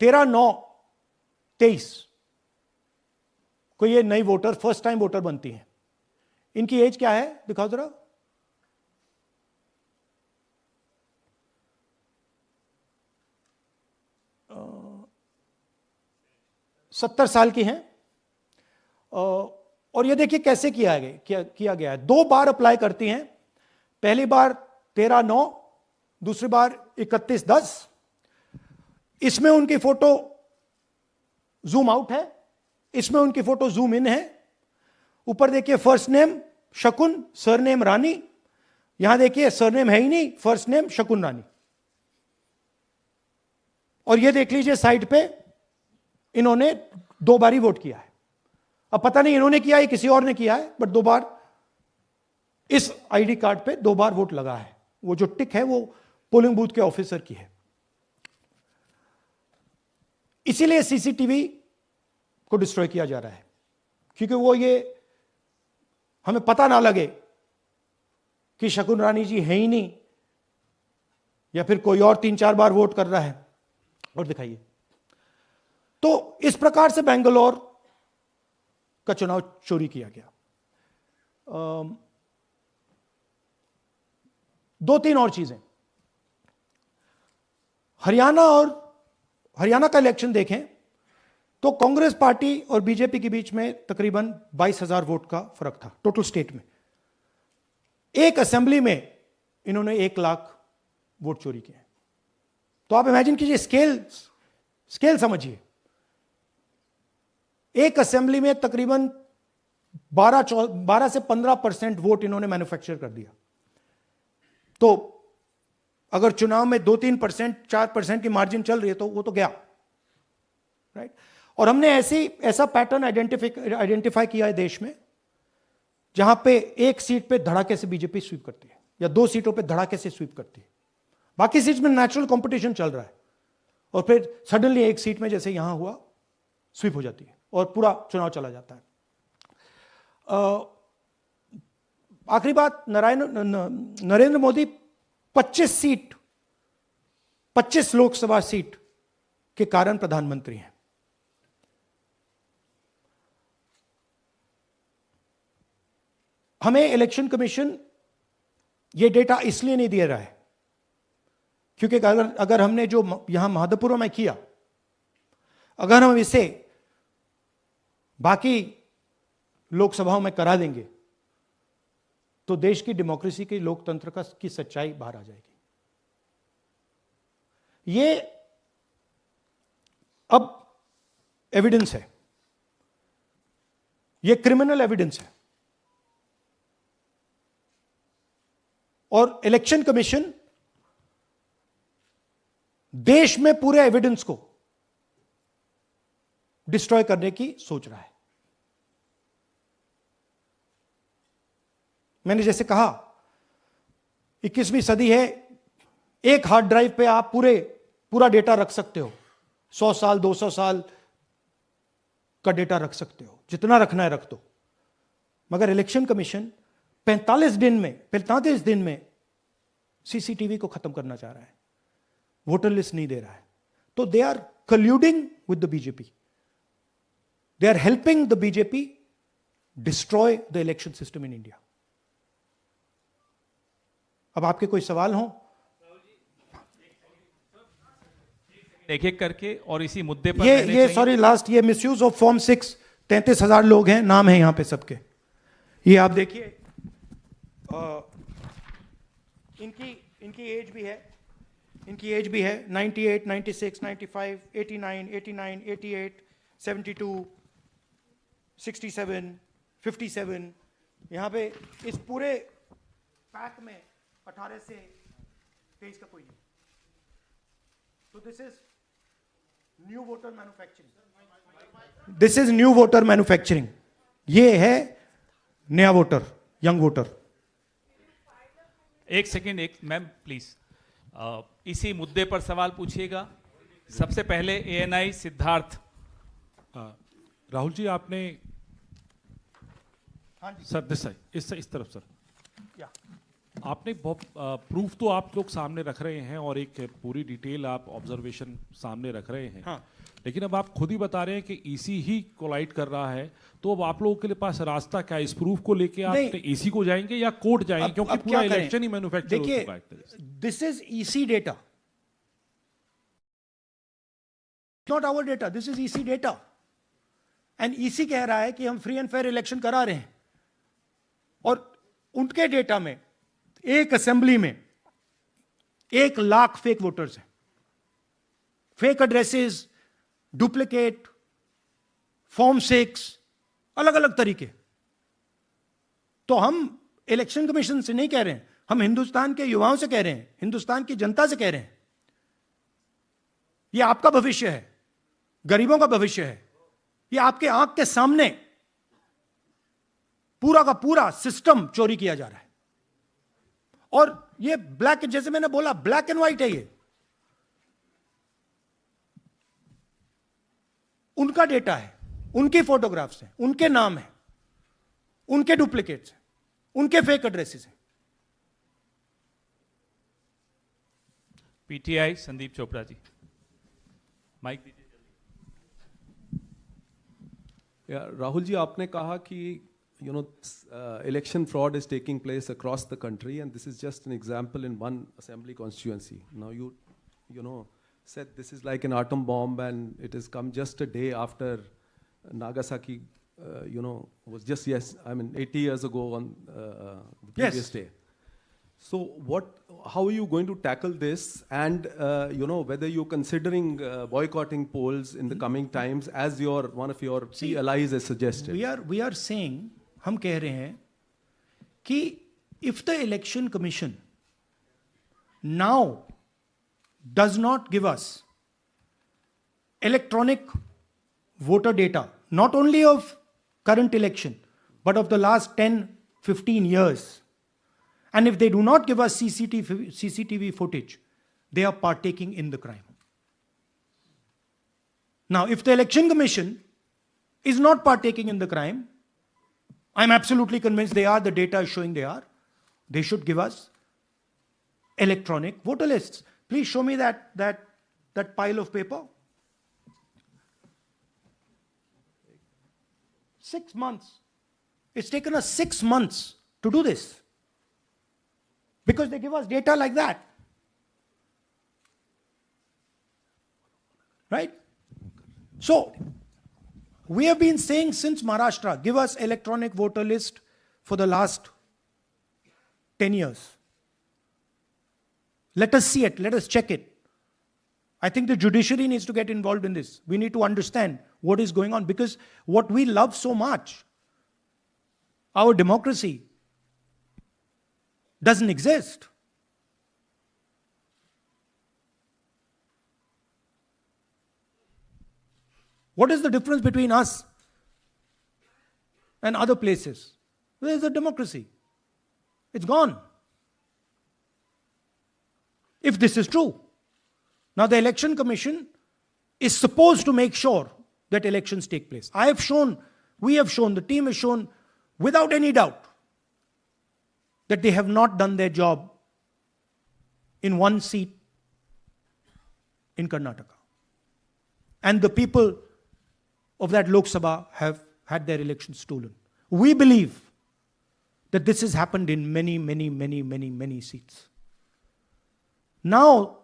13/9/23 को ये नई वोटर, फर्स्ट टाइम वोटर बनती हैं। इनकी एज क्या है, दिखाओ जरा। अ, 70 साल की हैं। और ये देखिए कैसे किया गया है। 2 बार अप्लाई करती हैं, पहली बार 13/9, दूसरी बार 31/10। इसमें उनकी फोटो जूम आउट है, इसमें उनकी फोटो जूम इन है। ऊपर देखिए फर्स्ट नेम शकुन, सरनेम रानी। यहां देखिए सरनेम है ही नहीं, फर्स्ट नेम शकुन रानी। और ये देख लीजिए साइड पे, इन्होंने 2 बार ही वोट किया है। अब पता नहीं इन्होंने किया है किसी और ने किया है, बट 2 बार इस आईडी कार्ड पे 2 बार वोट लगा है। वो जो टिक है वो पोलिंग बूथ के ऑफिसर की है। इसीलिए सीसीटीवी को डिस्ट्रॉय किया जा रहा है, क्योंकि वो ये हमें पता ना लगे कि शकुन रानी जी है ही नहीं, या फिर कोई और 3-4 बार वोट कर रहा है। और दिखाइए, तो इस प्रकार से बेंगलोर का चुनाव चोरी किया गया। 2-3 और चीजें। हरियाणा का इलेक्शन देखें तो कांग्रेस पार्टी और बीजेपी के बीच में तकरीबन 22,000 वोट का फर्क था टोटल स्टेट में। एक असेंबली में इन्होंने 1 लाख वोट चोरी किए। तो आप इमेजिन कीजिए, स्केल समझिए। एक असेंबली में तकरीबन 12 से 15% वोट इन्होंने मैन्युफैक्चर कर दिया। तो अगर चुनाव में 2-3%, 4% की मार्जिन चल रही है तो वो तो गया, राइट। और हमने ऐसा पैटर्न आइडेंटिफाई किया है देश में, जहां पे एक सीट पे धड़ाके से बीजेपी स्वीप करती है, या 2 सीटों पे धड़ाके से स्वीप करती है। बाकी सीट में नेचुरल कंपटीशन चल रहा है, और फिर सडनली एक सीट में जैसे यहां हुआ स्वीप हो जाती है और पूरा चुनाव चला जाता है। आखिरी बात, नरेंद्र मोदी 25 लोकसभा सीट के कारण प्रधानमंत्री हैं। हमें इलेक्शन कमीशन ये डेटा इसलिए नहीं दे रहा है क्योंकि अगर हमने जो यहां महादपुरम में किया, अगर हम इसे बाकी लोकसभाओं में करा देंगे तो देश की डेमोक्रेसी की, लोकतंत्र की सच्चाई बाहर आ जाएगी। ये अब एविडेंस है, ये क्रिमिनल एविडेंस है, और इलेक्शन कमीशन देश में पूरे एविडेंस को डिस्ट्रॉय करने की सोच रहा है। मैंने जैसे कहा 21वीं सदी है, एक हार्ड ड्राइव पे आप पूरा डेटा रख सकते हो, 100 साल 200 साल का डेटा रख सकते हो, जितना रखना है रख दो। मगर इलेक्शन कमीशन 45 दिन में सीसीटीवी को खत्म करना चाह रहा है, वोटर लिस्ट नहीं दे रहा है। तो they are colluding with the BJP, they are helping the BJP destroy the election system in India. अब आपके कोई सवाल हो? एक एक करके और इसी मुद्दे पर ये सॉरी लास्ट, ये मिसयूज ऑफ फॉर्म 6, 33,000 लोग हैं, नाम है यहां पे सबके। ये आप देखिए, इनकी एज भी है, 98, 96, 95, 89, 88, 72, 67, 57। यहां पे इस पूरे पैक में 18 से 23 का कोई नहीं। तो this is new voter manufacturing, ये है नया वोटर, यंग वोटर। एक सेकेंड, एक मैम प्लीज, इसी मुद्दे पर सवाल पूछिएगा। सबसे पहले एएनआई सिद्धार्थ। राहुल जी, आपने हाँ जी सर इस तरफ सर, या आपने बहुत प्रूफ तो आप लोग सामने रख रहे हैं और एक पूरी डिटेल आप ऑब्जर्वेशन सामने रख रहे हैं। हाँ। लेकिन अब आप खुद ही बता रहे हैं कि ईसी ही कोलाइड कर रहा है, तो अब आप लोगों के लिए पास रास्ता क्या है? इस प्रूफ को लेके आप ईसी को जाएंगे या कोर्ट जाएंगे? क्योंकि पूरा इलेक्शन ही मैन्युफैक्चर हो चुका है। This is EC data, not our data, this is EC data. And EC कह रहा है कि हम फ्री एंड फेयर इलेक्शन करा रहे हैं, और उनके डेटा में एक असेंबली में 1 लाख फेक वोटर्स हैं, फेक एड्रेसेस, डुप्लीकेट, फॉर्म 6, अलग अलग तरीके। तो हम इलेक्शन कमीशन से नहीं कह रहे हैं, हम हिंदुस्तान के युवाओं से कह रहे हैं, हिंदुस्तान की जनता से कह रहे हैं, यह आपका भविष्य है, गरीबों का भविष्य है, यह आपके आंख के सामने पूरा का पूरा सिस्टम चोरी किया जा रहा है। और ये ब्लैक, जैसे मैंने बोला, ब्लैक एंड व्हाइट है। ये उनका डेटा है, उनकी फोटोग्राफ्स हैं, उनके नाम हैं, उनके डुप्लीकेट्स हैं, उनके फेक एड्रेसेस हैं। पीटीआई संदीप चोपड़ा जी, माइक दीजिए जल्दी। राहुल जी, आपने कहा कि election fraud is taking place across the country, and this is just an example in one assembly constituency. Now you know said this is like an atom bomb, and it has come just a day after Nagasaki was just 80 years ago on the previous day. So how are you going to tackle this, and whether you're considering boycotting polls in the coming times, as one of your key allies has suggested? We are saying, हम कह रहे हैं कि if the election commission now does not give us electronic voter data, not only of current election, but of the last 10-15 years, and if they do not give us CCTV footage, they are partaking in the crime. Now, if the election commission is not partaking in the crime, I'm absolutely convinced they are, the data is showing they are, they should give us electronic voter lists. Please show me that pile of paper. 6 months. It's taken us 6 months to do this, because they give us data like that. Right? So, we have been saying since Maharashtra, give us electronic voter list for the last 10 years. Let us see it, let us check it. I think the judiciary needs to get involved in this. We need to understand what is going on, because what we love so much, our democracy, doesn't exist. What is the difference between us and other places? There is a democracy. It's gone. If this is true. Now the Election Commission is supposed to make sure that elections take place. I have shown, we have shown, the team has shown without any doubt that they have not done their job in one seat in Karnataka. And the people of that Lok Sabha have had their elections stolen. We believe that this has happened in many seats. Now,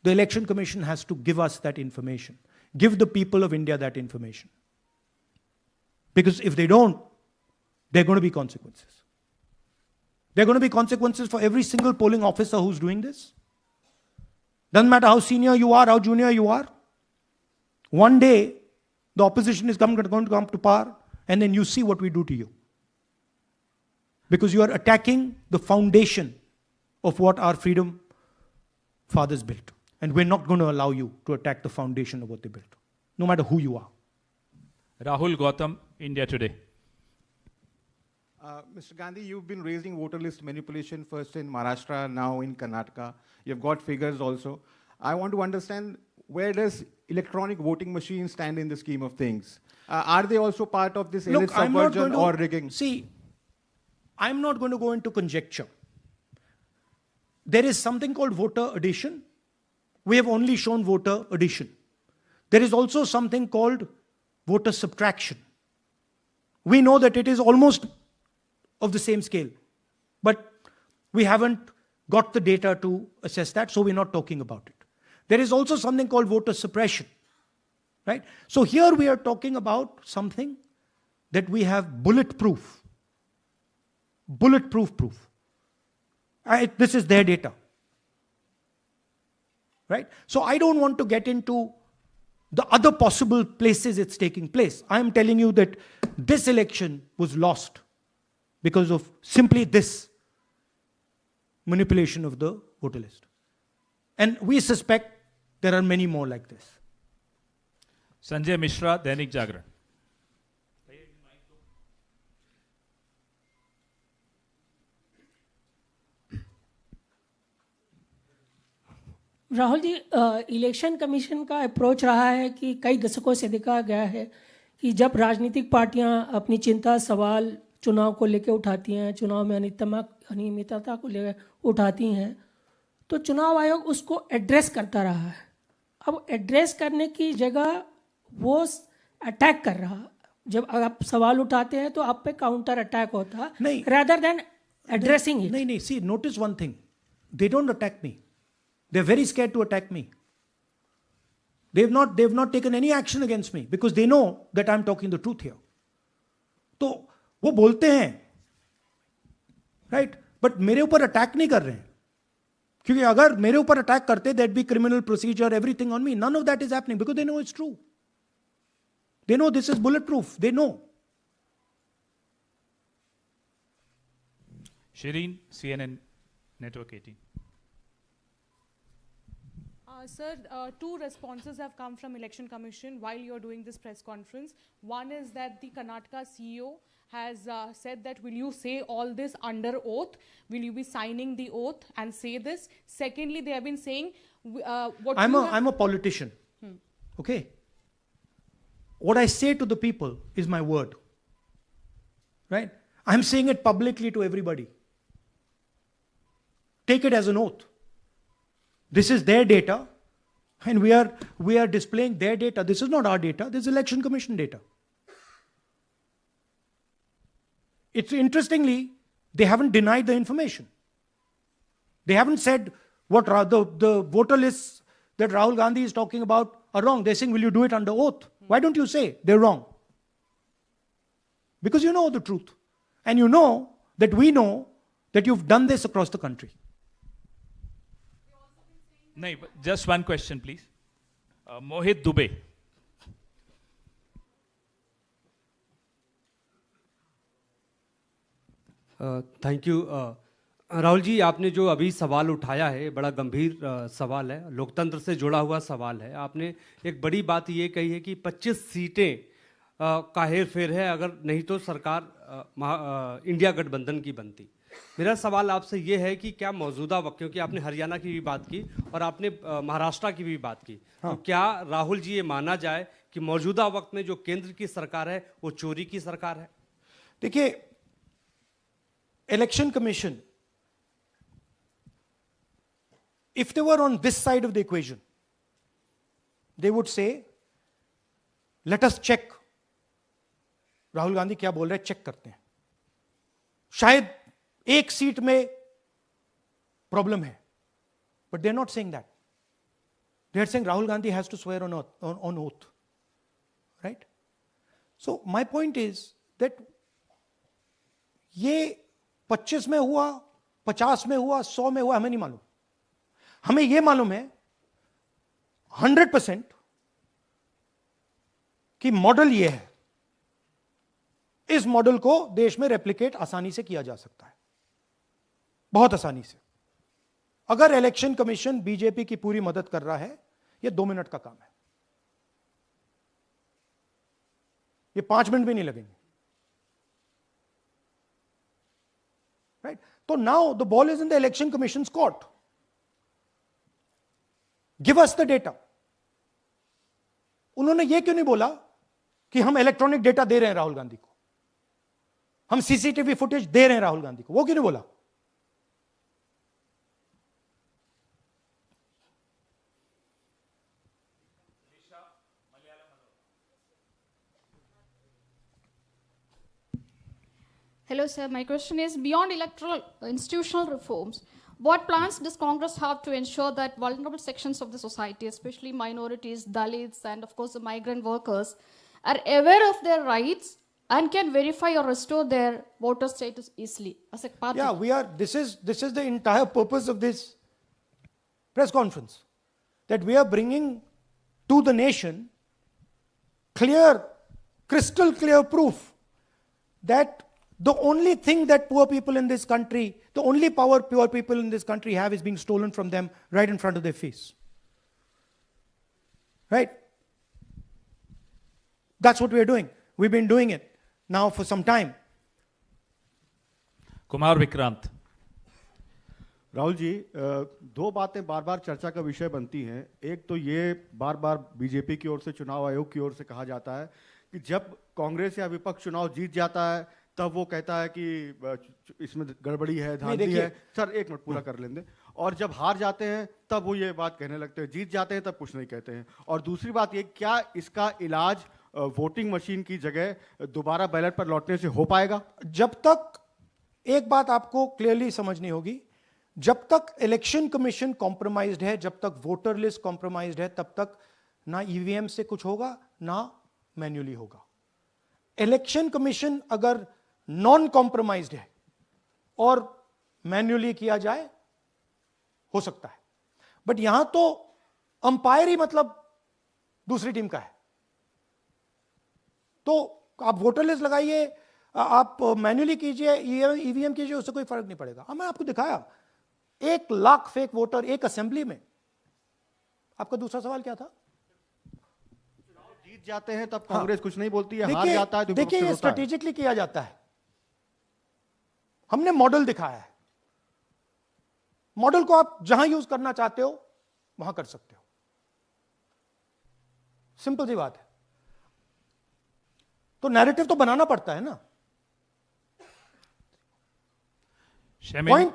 the Election Commission has to give us that information. Give the people of India that information. Because if they don't, there are going to be consequences. There are going to be consequences for every single polling officer who's doing this. Doesn't matter how senior you are, how junior you are. One day, the opposition is going to come to power, and then you see what we do to you. Because you are attacking the foundation of what our freedom fathers built. And we're not going to allow you to attack the foundation of what they built, no matter who you are. Rahul Gautam, India Today. Mr. Gandhi, you've been raising voter list manipulation first in Maharashtra, now in Karnataka. You've got figures also. I want to understand, where does electronic voting machines stand in the scheme of things? Are they also part of this elite subversion or rigging? See, I'm not going to go into conjecture. There is something called voter addition. We have only shown voter addition. There is also something called voter subtraction. We know that it is almost of the same scale, but we haven't got the data to assess that, so we're not talking about it. There is also something called voter suppression, right? So here we are talking about something that we have bulletproof proof. This is their data, right? So I don't want to get into the other possible places it's taking place. I am telling you that this election was lost because of simply this manipulation of the voter list. And we suspect there are many more like this. Sanjay Mishra, Dainik Jagran. Rahul ji, election commission का approach रहा है कि कई दशकों से देखा गया है कि जब राजनीतिक पार्टियां अपनी चिंता सवाल चुनाव को लेकर उठाती हैं, चुनाव में अनियमितता को लेकर उठाती हैं, तो चुनाव आयोग उसको एड्रेस करता रहा है. अब एड्रेस करने की जगह वो अटैक कर रहा. जब आप सवाल उठाते हैं तो आप पे काउंटर अटैक होता है, rather than addressing it. नहीं, see, notice one thing. They don't attack me. They're very scared to attack me. They've not taken any action against me because they know that I'm talking the truth here. तो वो बोलते हैं, right? But मेरे ऊपर attack नहीं कर रहे हैं. क्योंकि अगर मेरे ऊपर अटैक करते, there'd be criminal procedure, everything on me. None of that is happening because they know it's true. They know this is bulletproof. They know. Shireen, CNN Network 18. Sir, two responses have come from Election Commission while you're doing this press conference. One is that the Karnataka CEO has said that, will you say all this under oath? Will you be signing the oath and say this? Secondly, they have been saying... I'm a politician. Okay? What I say to the people is my word. Right? I'm saying it publicly to everybody. Take it as an oath. This is their data, and we are displaying their data. This is not our data. This is Election Commission data. It's interestingly, they haven't denied the information. They haven't said what the voter lists that Rahul Gandhi is talking about are wrong. They're saying, will you do it under oath? Why don't you say they're wrong? Because you know the truth. And you know that we know that you've done this across the country. No, just one question, please. Mohit Dubey. Thank you. Rahul ji, आपने जो अभी सवाल उठाया है बड़ा गंभीर सवाल है, लोकतंत्र से जुड़ा हुआ सवाल है। आपने एक बड़ी बात ये कही है कि 25 सीटें का हेर फेर है, अगर नहीं तो सरकार इंडिया गठबंधन की बनती। मेरा सवाल आपसे ये है कि क्या मौजूदा वक्त, क्योंकि आपने हरियाणा की भी बात की और आपने महाराष्ट्र की भी बात की, तो क्या राहुल जी ये माना जाए कि मौजूदा वक्त में जो केंद्र की सरकार है वो चोरी की सरकार है? देखिए, election commission, if they were on this side of the equation, they would say, let us check. Rahul Gandhi क्या बोल रहे हैं, चेक करते हैं। शायद एक सीट में प्रॉब्लम है, but they are not saying that. They are saying Rahul Gandhi has to swear on oath. Right? So my point is that ये 25 में हुआ, 50 में हुआ, 100 में हुआ, हमें नहीं मालूम। हमें यह मालूम है 100% कि मॉडल यह है। इस मॉडल को देश में रेप्लिकेट आसानी से किया जा सकता है, बहुत आसानी से। अगर इलेक्शन कमीशन बीजेपी की पूरी मदद कर रहा है, यह 2 मिनट का काम है, यह 5 मिनट भी नहीं लगेंगे। राइट? तो now the ball is in the election commission court. Give us the data. उन्होंने यह क्यों नहीं बोला कि हम इलेक्ट्रॉनिक डेटा दे रहे हैं राहुल गांधी को, हम सीसीटीवी फुटेज दे रहे हैं राहुल गांधी को? वो क्यों नहीं बोला? Hello, sir. My question is, beyond electoral institutional reforms, what plans does Congress have to ensure that vulnerable sections of the society, especially minorities, Dalits, and of course the migrant workers, are aware of their rights and can verify or restore their voter status easily as a party? Yeah, we are. This is the entire purpose of this press conference, that we are bringing to the nation clear, crystal clear proof that the only thing that poor people in this country, the only power poor people in this country have, is being stolen from them right in front of their face. Right? That's what we're doing. We've been doing it now for some time. Kumar Vikrant. Rahul ji, दो बातें बार बार चर्चा का विषय बनती हैं। एक तो ये बार बार बीजेपी की ओर से, चुनाव आयोग की ओर से कहा जाता है कि जब कांग्रेस या विपक्ष चुनाव जीत जाता है तब वो कहता है कि इसमें गड़बड़ी है, धांधली है। सर एक मिनट पूरा कर लेंगे। और जब हार जाते हैं तब वो ये बात कहने लगते हैं, जीत जाते हैं तब कुछ नहीं कहते हैं। और दूसरी बात ये, क्या इसका इलाज वोटिंग मशीन की जगह दोबारा बैलेट पर लौटने से हो पाएगा? जब तक, एक बात आपको क्लियरली समझनी होगी, जब तक इलेक्शन कमीशन कॉम्प्रोमाइज्ड है, जब तक वोटर लिस्ट कॉम्प्रोमाइज्ड है, तब तक ना ईवीएम से कुछ होगा ना मैन्युअली होगा। इलेक्शन कमीशन अगर नॉन कॉम्प्रोमाइज्ड है और मैन्युअली किया जाए, हो सकता है। बट यहां तो अंपायर ही मतलब दूसरी टीम का है। तो आप वोटर लिस्ट लगाइए, आप मैन्युअली कीजिए, ईवीएम कीजिए, उससे कोई फर्क नहीं पड़ेगा। मैं आपको दिखाया 1 लाख फेक वोटर एक असेंबली में। आपका दूसरा सवाल क्या था? जीत जाते हैं तब कांग्रेस कुछ नहीं बोलती है, हार जाता है तो देखिए, ये स्ट्रेटेजिकली किया जाता है। हमने मॉडल दिखाया है। मॉडल को आप जहां यूज करना चाहते हो वहां कर सकते हो। सिंपल सी बात है। तो नैरेटिव तो बनाना पड़ता है ना।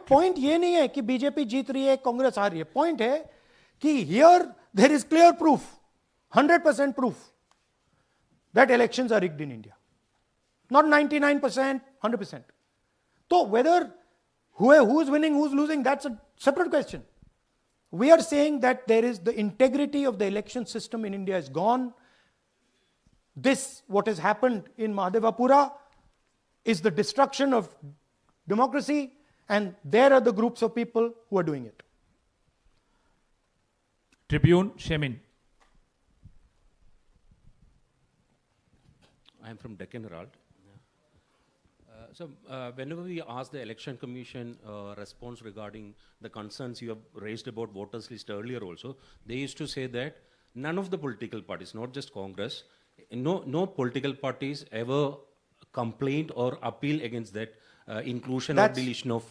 पॉइंट ये नहीं है कि बीजेपी जीत रही है, कांग्रेस हार रही है। पॉइंट है कि here there is clear proof, 100% proof that elections are rigged in India. Not 99%, 100%. So whether who is winning, who is losing, that's a separate question. We are saying that there is the integrity of the election system in India is gone. This, what has happened in Mahadevapura, is the destruction of democracy, and there are the groups of people who are doing it. Tribune, Shemin. I am from Deccan Herald. So whenever we ask the Election Commission response regarding the concerns you have raised about voters list earlier also, they used to say that none of the political parties, not just Congress, no political parties ever complained or appeal against that inclusion or deletion of...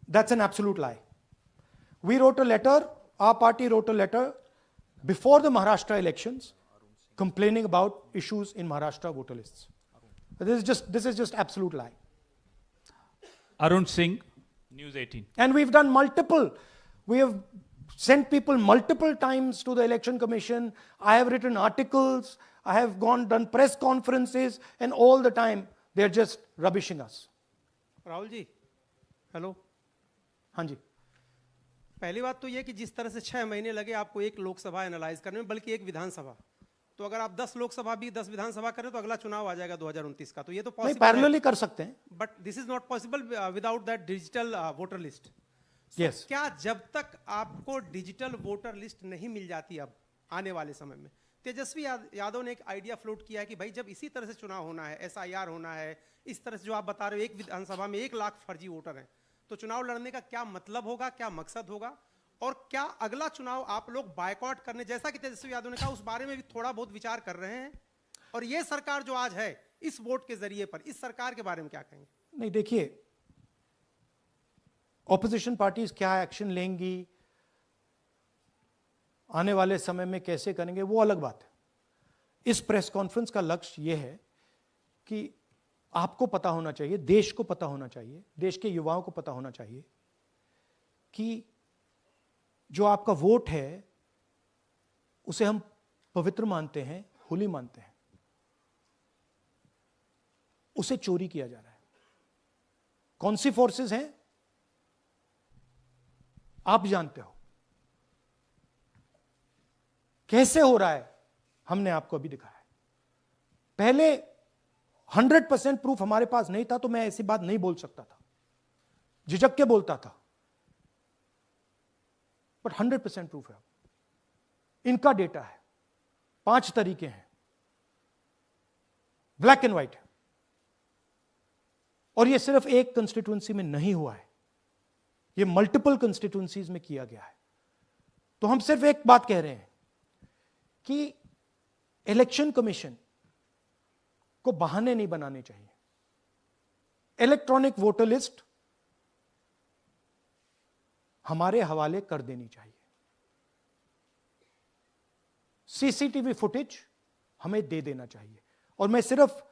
That's an absolute lie. We wrote a letter, our party wrote a letter before the Maharashtra elections complaining about issues in Maharashtra voter lists. This is just absolute lie. Arun Singh, News 18. And we've done we have sent people multiple times to the Election Commission. I have written articles, I have done press conferences, and all the time they're just rubbishing us. Rahul ji, hello. हाँ जी. पहली बात तो ये कि जिस तरह से 6 महीने लगे आपको एक लोकसभा एनालाइज करने में, बल्कि एक विधानसभा, तो अगर आप 10 लोकसभा भी 10 विधानसभा करें तो अगला चुनाव आ जाएगा 2029 का. तो ये तो पॉसिबल पैरेलली कर सकते हैं. But this is not possible without that digital voter list. Yes. क्या जब तक आपको डिजिटल वोटर लिस्ट नहीं मिल जाती अब आने वाले समय में, तेजस्वी यादव ने एक आइडिया फ्लोट किया है कि भाई जब इसी तरह से चुनाव होना है, SIR होना है, इस तरह से जो आप बता रहे हो एक विधानसभा में 1 लाख फर्जी वोटर हैं, तो चुनाव लड़ने का क्या मतलब होगा, क्या मकसद होगा, और क्या अगला चुनाव आप लोग बायकॉट करने, जैसा कि तेजस्वी यादव ने कहा, उस बारे में भी थोड़ा बहुत विचार कर रहे हैं? और ये सरकार जो आज है इस वोट के जरिए पर, इस सरकार के बारे में क्या कहेंगे? नहीं, देखिए, ऑपोजिशन पार्टीज क्या एक्शन लेंगी, आने वाले समय में कैसे करेंगे, वो अलग बात है. इस प्रेस कॉन्फ्रेंस का लक्ष्य यह है कि आपको पता होना चाहिए, देश को पता होना चाहिए, देश के युवाओं को पता होना चाहिए कि जो आपका वोट है उसे हम पवित्र मानते हैं, होली मानते हैं, उसे चोरी किया जा रहा है. कौन सी फोर्सेस हैं आप जानते हो, कैसे हो रहा है हमने आपको अभी दिखाया है. पहले 100% प्रूफ हमारे पास नहीं था तो मैं ऐसी बात नहीं बोल सकता था, झिझक के बोलता था, बट 100% प्रूफ है. इनका डेटा है, 5 तरीके हैं, ब्लैक एंड व्हाइट है, और यह सिर्फ एक कंस्टिट्यूएंसी में नहीं हुआ है, यह मल्टीपल कंस्टिट्यूएंसीज में किया गया है. तो हम सिर्फ एक बात कह रहे हैं कि इलेक्शन कमीशन को बहाने नहीं बनाने चाहिए. इलेक्ट्रॉनिक वोटर लिस्ट हमारे हवाले कर देनी चाहिए. सीसीटीवी फुटेज हमें दे देना चाहिए. और मैं सिर्फ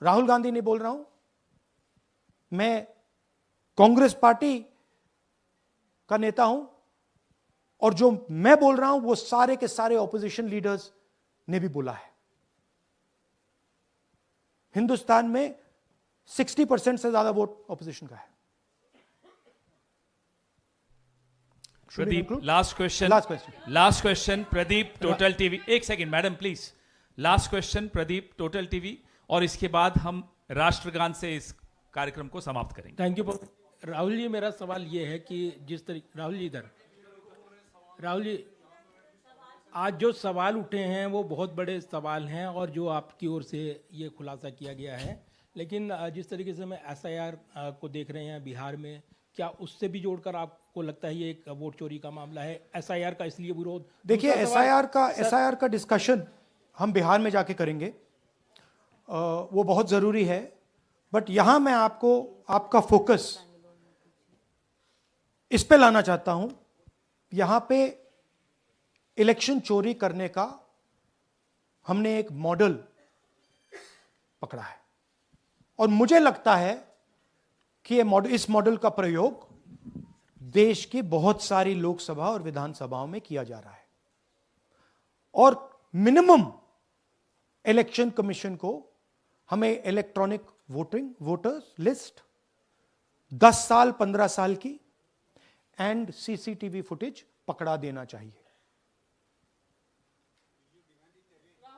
राहुल गांधी नहीं बोल रहा हूं, मैं कांग्रेस पार्टी का नेता हूं, और जो मैं बोल रहा हूं वो सारे के सारे ऑपोजिशन लीडर्स ने भी बोला है. हिंदुस्तान में 60% से ज्यादा वोट ऑपोजिशन का है. Pradeep, last question Pradeep, Total TV. एक second madam please. Last question Pradeep, Total TV, और इसके बाद हम राष्ट्रगान से इस कार्यक्रम को समाप्त करेंगे. Thank you. राहुल जी, मेरा सवाल ये है कि जिस तरीके, राहुल जी इधर, राहुल जी, आज जो सवाल उठे हैं वो बहुत बड़े सवाल हैं और जो आपकी ओर से ये खुलासा किया गया है, लेकिन जिस तरीके से मैं SIR को देख रहे हैं बिहार में, क्या उससे भी जोड़कर आपको लगता है ये एक वोट चोरी का मामला है? SIR का इसलिए विरोध, देखिए SIR का डिस्कशन हम बिहार में जाके करेंगे, वो बहुत जरूरी है. बट यहां मैं आपका फोकस इस पे लाना चाहता हूं. यहां पे इलेक्शन चोरी करने का हमने एक मॉडल पकड़ा है, और मुझे लगता है कि इस मॉडल का प्रयोग देश की बहुत सारी लोकसभा और विधानसभाओं में किया जा रहा है. और मिनिमम इलेक्शन कमीशन को हमें इलेक्ट्रॉनिक वोटर्स लिस्ट 10 साल 15 साल की एंड सीसीटीवी फुटेज पकड़ा देना चाहिए.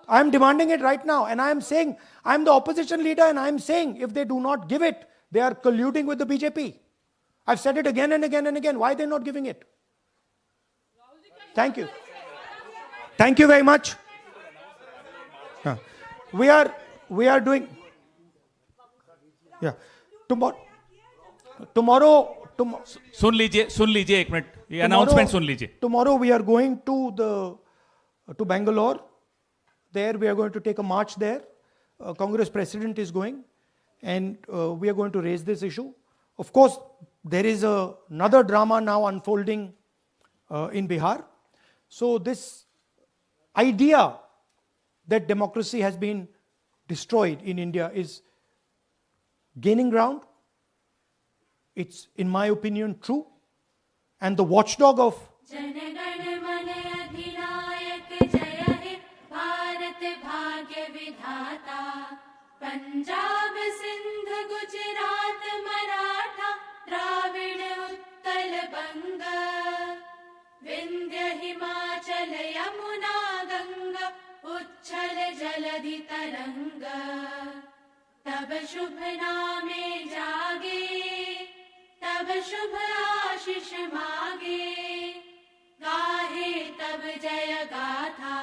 I am demanding it right now, and I am saying, I am the opposition leader, and I am saying, if they do not give it, they are colluding with the BJP. I've said it again and again and again. Why are they not giving it? Thank you. Thank you very much. We are doing, yeah. सुन लीजिए एक minute, ये announcement सुन लीजिए. Tomorrow we are going to Bangalore. There we are going to take a march there. Congress president is going, and we are going to raise this issue. Of course, there is another drama now unfolding in Bihar. So this idea that democracy has been destroyed in India is gaining ground. It's, in my opinion, true. And the watchdog of Punjab Sindh Gujarat Maratha Dravida Utkal बंग विंध्य हिमाचल यमुना गंगा उच्छल जलधि तरंग तब शुभ नामे जागे तब शुभ आशीष मागे गाहे तब जय गाथा